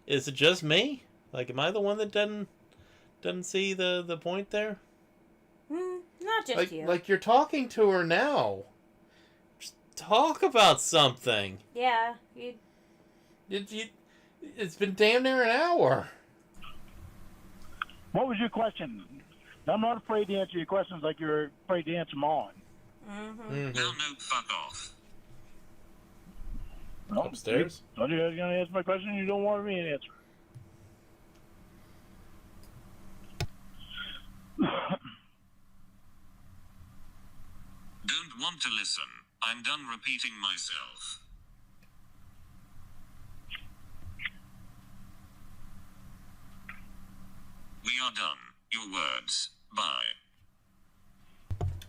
C: Is it just me? Like, am I the one that doesn't see the point there?
D: Not just you.
C: Like you're talking to her now. Just talk about something.
D: Yeah.
C: It's been damn near an hour.
I: What was your question? I'm not afraid to answer your questions like you're afraid to answer mine.
C: Mm-hmm.
G: No, fuck off.
I: No,
C: Upstairs?
I: You thought you guys going to answer my question? You don't want me to answer.
G: Don't want to listen. I'm done repeating myself. We are done. Your words. Bye.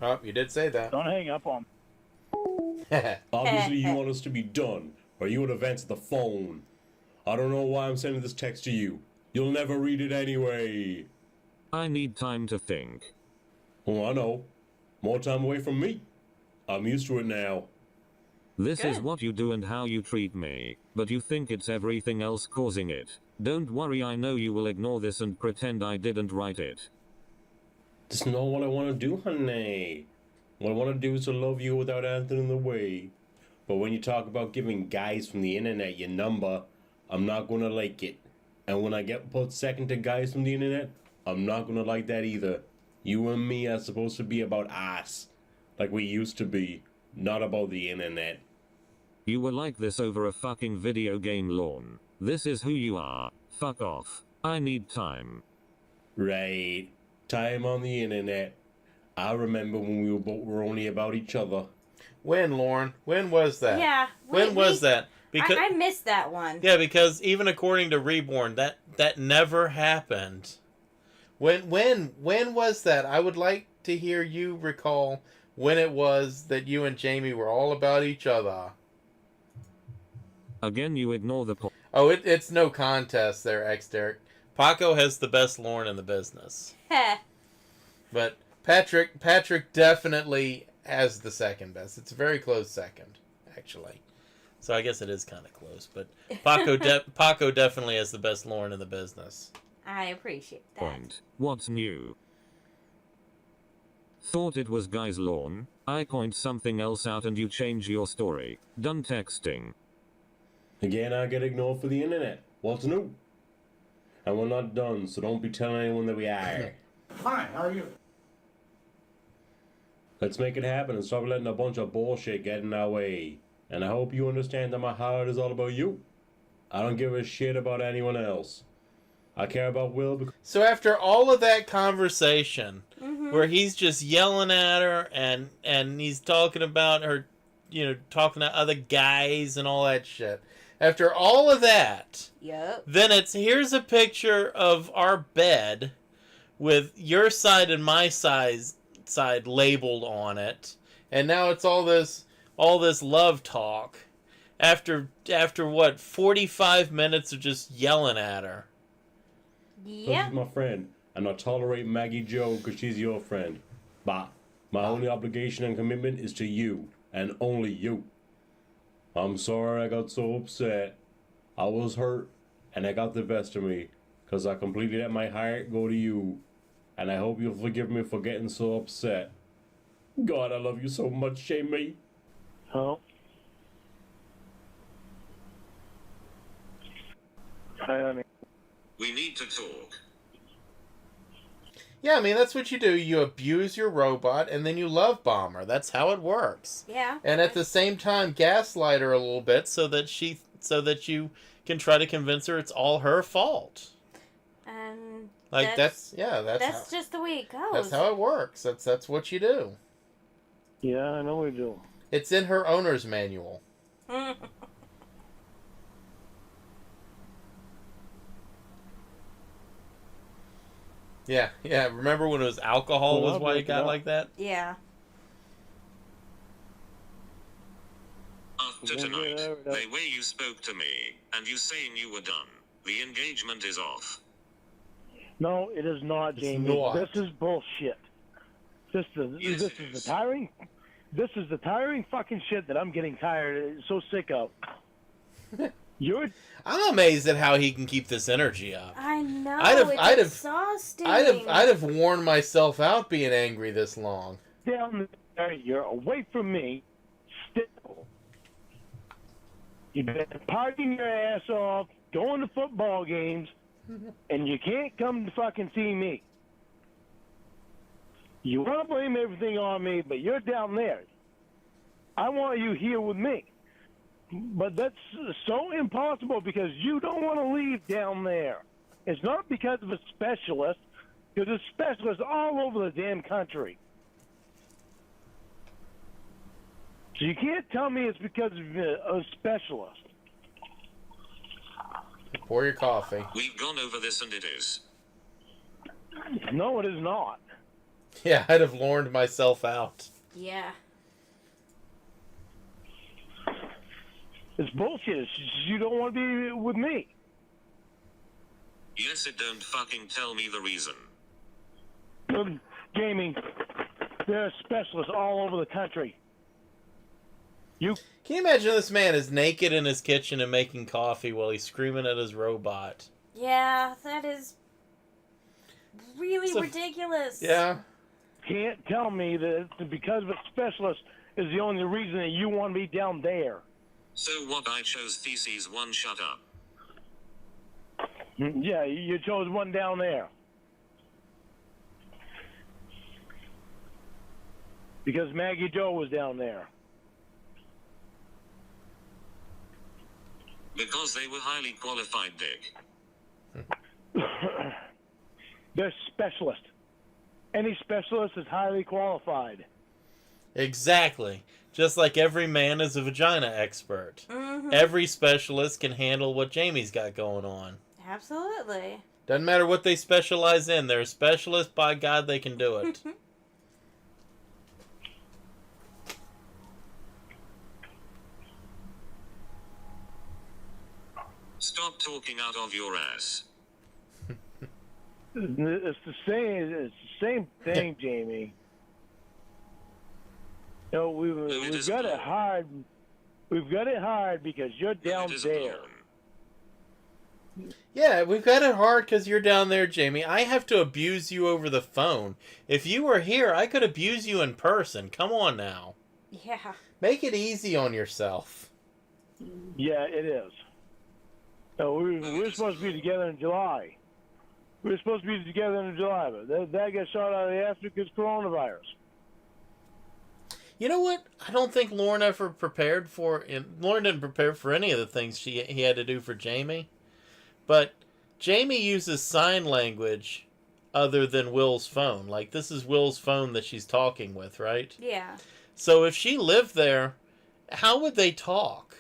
C: Oh, you did say that.
I: Don't hang up on me.
H: Obviously, you want us to be done. or you would have answered the phone. I don't know why I'm sending this text to you. You'll never read it anyway.
G: I need time to think.
H: Oh, I know. More time away from me. I'm used to it now.
G: This is
D: Good.
G: what you do and how you treat me, but you think it's everything else causing it. Don't worry, I know you will ignore this and pretend I didn't write it.
H: That's not what I want to do, honey. What I want to do is to love you without anything in the way. But when you talk about giving guys from the internet your number, I'm not going to like it. And when I get put second to guys from the internet, I'm not going to like that either. You and me are supposed to be about us, like we used to be, not about the internet.
G: You were like this over a fucking video game lawn. This is who you are. Fuck off. I need time.
H: Right. Time on the internet. I remember when we were only about each other.
C: When, Lauren? When was that?
D: Yeah.
C: When was that?
D: I missed that one.
C: Yeah, because even according to Reborn, that never happened. When was that? I would like to hear you recall when it was that you and Jamie were all about each other.
G: Again, you ignore the point.
C: Oh, it's no contest there, X-Derek. Paco has the best Lauren in the business.
D: Heh.
C: But Patrick definitely has the second best. It's a very close second, actually. So I guess it is kind of close. But Paco definitely has the best Lauren in the business.
D: I appreciate that.
G: Point. What's new? Thought it was guy's lawn. I point something else out and you change your story. Done texting.
H: Again, I get ignored for the internet. What's new? And we're not done, so don't be telling anyone that we are.
J: Fine, how are you?
H: Let's make it happen and stop letting a bunch of bullshit get in our way. And I hope you understand that my heart is all about you. I don't give a shit about anyone else. I care about Will because...
C: So after all of that conversation, where he's just yelling at her and he's talking about her, talking to other guys and all that shit. After all of that,
D: Yep.
C: then here's a picture of our bed with your side and my side labeled on it, and now it's all this love talk. After what, 45 minutes of just yelling at her.
D: Yeah.
H: She's my friend, and I tolerate Maggie Joe because she's your friend. But my only obligation and commitment is to you, and only you. I'm sorry I got so upset. I was hurt, and it got the best of me, because I completely let my heart go to you. And I hope you'll forgive me for getting so upset. God, I love you so much, Jamie.
I: Oh. Hi, honey.
G: We need to talk.
C: Yeah, I mean, that's what you do. You abuse your robot, and then you love bomb her. That's how it works.
D: Yeah.
C: And at the same time, gaslight her a little bit so that you can try to convince her it's all her fault.
D: And
C: Like that's
D: just the way it goes.
C: That's how it works. That's what you do.
I: Yeah, I know we do.
C: It's in her owner's manual. Yeah. Remember when it was alcohol
I: Well,
C: was why you got like that?
D: Yeah.
G: After tonight, the way you spoke to me, and you saying you were done, the engagement is off.
I: No, it is not,
C: It's
I: Jamie.
C: not.
I: This is bullshit. This is the tiring fucking shit that I'm getting tired, so sick of.
C: I'm amazed at how he can keep this energy up.
D: I know.
C: I'd
D: it's exhausting.
C: I'd have worn myself out being angry this long.
I: Down there, you're away from me. Still, you've been partying your ass off, going to football games, and you can't come to fucking see me. You want to blame everything on me, but you're down there. I want you here with me. But that's so impossible because you don't want to leave down there. It's not because of a specialist, because there's specialists all over the damn country. So you can't tell me it's because of a specialist.
C: Pour your coffee.
G: We've gone over this and it is.
I: No, it is not.
C: Yeah, I'd have lorned myself out.
D: Yeah.
I: It's bullshit. It's just you don't want to be with me.
G: Yes, it don't fucking tell me the reason.
I: Gaming. There are specialists all over the country. You
C: Can you imagine this man is naked in his kitchen and making coffee while he's screaming at his robot?
D: Yeah, that is really
C: So-
D: ridiculous.
C: Yeah.
I: can't tell me that because of a specialist is the only reason that you want to be down there.
G: So what? I chose theses 1. Shut up.
I: Yeah, you chose one down there. Because Maggie Joe was down there.
G: Because they were highly qualified, dick.
I: They're specialists. Any specialist is highly qualified.
C: Exactly. Just like every man is a vagina expert.
D: Mm-hmm.
C: Every specialist can handle what Jamie's got going on.
D: Absolutely.
C: Doesn't matter what they specialize in. They're a specialist. By God, they can do it.
G: Stop talking out of your ass.
I: It's the same thing, Jamie. You know, we've
G: is
I: got
G: blown.
I: it hard. We've got it hard because you're down
G: It is
I: there.
G: blown.
C: Yeah, we've got it hard because you're down there, Jamie. I have to abuse you over the phone. If you were here, I could abuse you in person. Come on now.
D: Yeah.
C: Make it easy on yourself.
I: Yeah, it is. No, we're supposed to be together in July. We were supposed to be together in July, but that got shot out of the ass because coronavirus.
C: You know what? I don't think Lauren ever prepared for... Lauren didn't prepare for any of the things he had to do for Jamie. But Jamie uses sign language other than Will's phone. Like, this is Will's phone that she's talking with, right?
D: Yeah.
C: So if she lived there, how would they talk?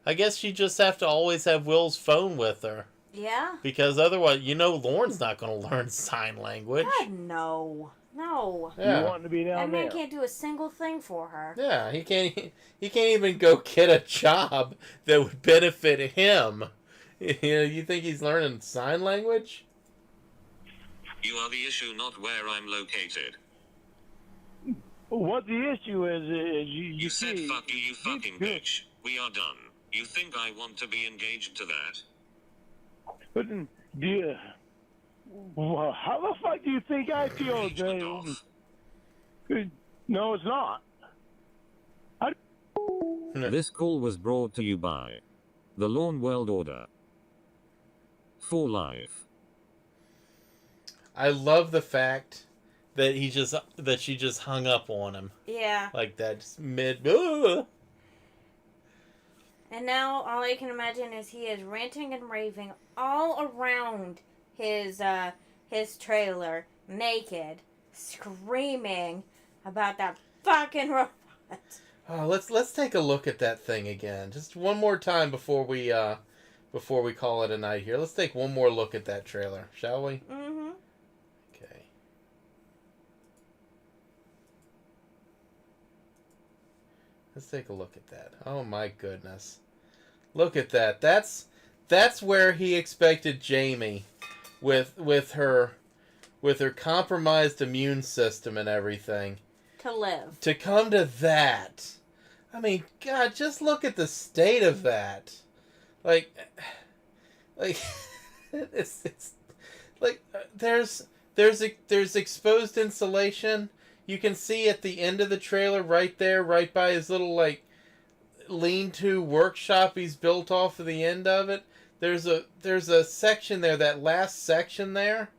C: I guess she'd just have to always have Will's phone with her.
D: Yeah?
C: Because otherwise, Lauren's not going to learn sign language.
D: God, no. No.
C: Yeah.
I: You want to be
D: That
I: down
D: man
I: there.
D: can't do a single thing for her.
C: Yeah, he can't even go get a job that would benefit him. You think he's learning sign language?
G: You are the issue, not where I'm located.
I: What the issue is you
G: said
I: see,
G: fuck you, you fucking bitch. We are done. You think I want to be engaged to that?
I: But well, how the fuck do you think I feel,
G: Turned
I: Jay?
G: off.
I: No, it's not.
J: This call was brought to you by the Lawn World Order. For life.
C: I love the fact that she just hung up on him
D: Yeah.
C: like that, just mid. Ugh.
D: And now all I can imagine is he is ranting and raving all around his trailer, naked, screaming about that fucking robot.
C: Oh, let's take a look at that thing again, just one more time before we call it a night here. Let's take one more look at that trailer, shall we?
D: Mm-hmm.
C: Okay. Let's take a look at that. Oh my goodness. Look at that. That's where he expected Jamie with her compromised immune system and everything
D: To live.
C: to come to that. I mean, God, just look at the state of that. Like it's like there's exposed insulation. You can see at the end of the trailer right there, right by his little like lean-to workshop he's built off of the end of it. There's a section there, that last section there.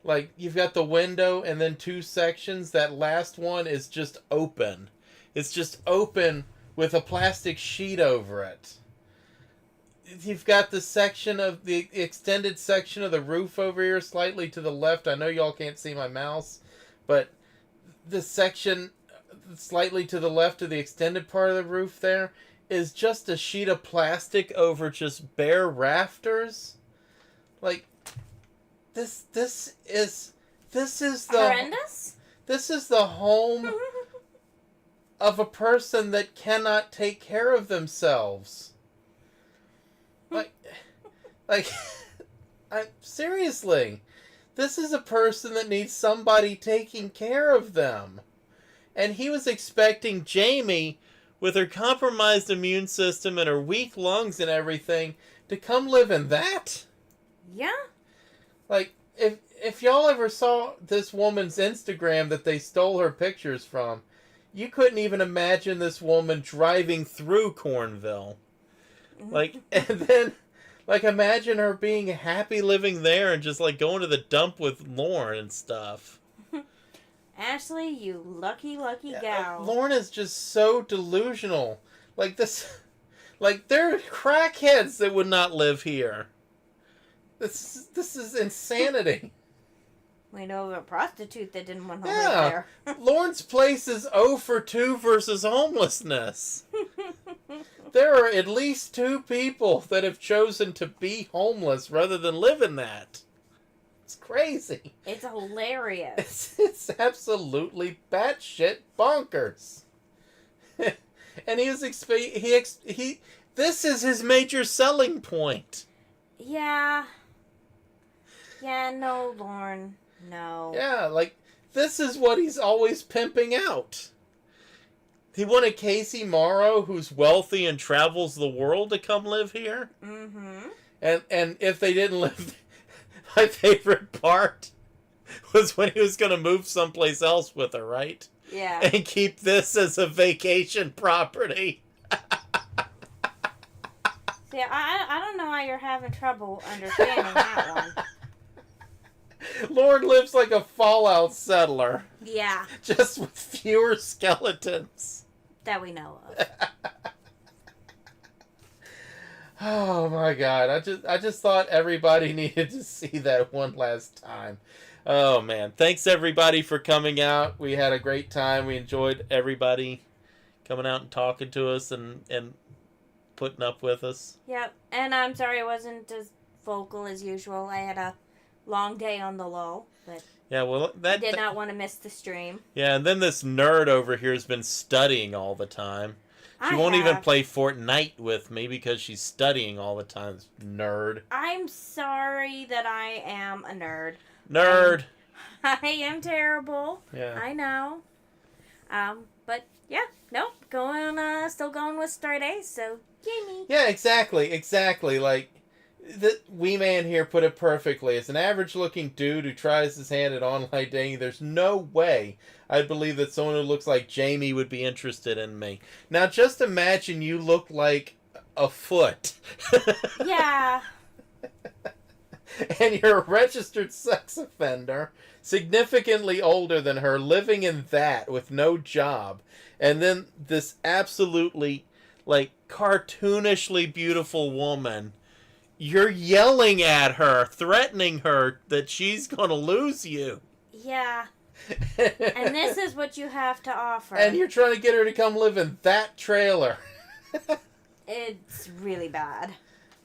C: Like, you've got the window and then two sections. That last one is just open. It's just open with a plastic sheet over it. You've got the extended section of the roof over here slightly to the left. I know y'all can't see my mouse, but the section slightly to the left of the extended part of the roof there is just a sheet of plastic over just bare rafters. Like, this is the
D: Horrendous?
C: This is the home of a person that cannot take care of themselves. Like, seriously, this is a person that needs somebody taking care of them. And he was expecting Jamie, with her compromised immune system and her weak lungs and everything, to come live in that?
D: Yeah.
C: Like, if y'all ever saw this woman's Instagram that they stole her pictures from, you couldn't even imagine this woman driving through Cornville. Like, and then, like, imagine her being happy living there and just, like, going to the dump with Lauren and stuff.
D: Ashley, you lucky gal.
C: Lauren is just so delusional. Like, this... Like, there are crackheads that would not live here. This is insanity.
D: We know of a prostitute that didn't want to live
C: Yeah.
D: there.
C: Lauren's place is 0 for 2 versus homelessness. There are at least 2 people that have chosen to be homeless rather than live in that. It's crazy.
D: It's hilarious.
C: It's absolutely batshit bonkers. And he was this is his major selling point.
D: Yeah. Yeah, no, Lauren. No.
C: Yeah, like, this is what he's always pimping out. He wanted Casey Morrow, who's wealthy and travels the world, to come live here.
D: Mm-hmm.
C: And if they didn't live... My favorite part was when he was going to move someplace else with her, right?
D: Yeah.
C: And keep this as a vacation property.
D: See, I don't know why you're having trouble understanding that one.
C: Lauren lives like a Fallout settler.
D: Yeah.
C: Just with fewer skeletons.
D: That we know of.
C: Oh my god, I just thought everybody needed to see that one last time. Oh man, thanks everybody for coming out. We had a great time. We enjoyed everybody coming out and talking to us and putting up with us.
D: Yep, and I'm sorry I wasn't as vocal as usual. I had a long day on the lull, but
C: Yeah, well,
D: I did not want to miss the stream.
C: Yeah, and then this nerd over here has been studying all the time. She won't even play Fortnite with me because she's studying all the time. Nerd.
D: I'm sorry that I am a nerd.
C: Nerd.
D: I am terrible.
C: Yeah.
D: I know. But yeah, nope. Still going with straight A's. So yay me.
C: Yeah, exactly. Like, the wee man here put it perfectly. As an average-looking dude who tries his hand at online dating, there's no way I'd believe that someone who looks like Jamie would be interested in me. Now, just imagine you look like a foot.
D: Yeah.
C: And you're a registered sex offender, significantly older than her, living in that with no job. And then this absolutely, like, cartoonishly beautiful woman, you're yelling at her, threatening her that she's going to lose you.
D: Yeah. And this is what you have to offer.
C: And you're trying to get her to come live in that trailer.
D: It's really bad.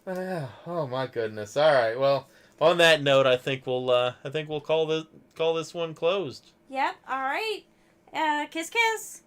C: Oh my goodness. All right. Well, on that note, I think we'll call this one closed.
D: Yep. All right. Kiss kiss.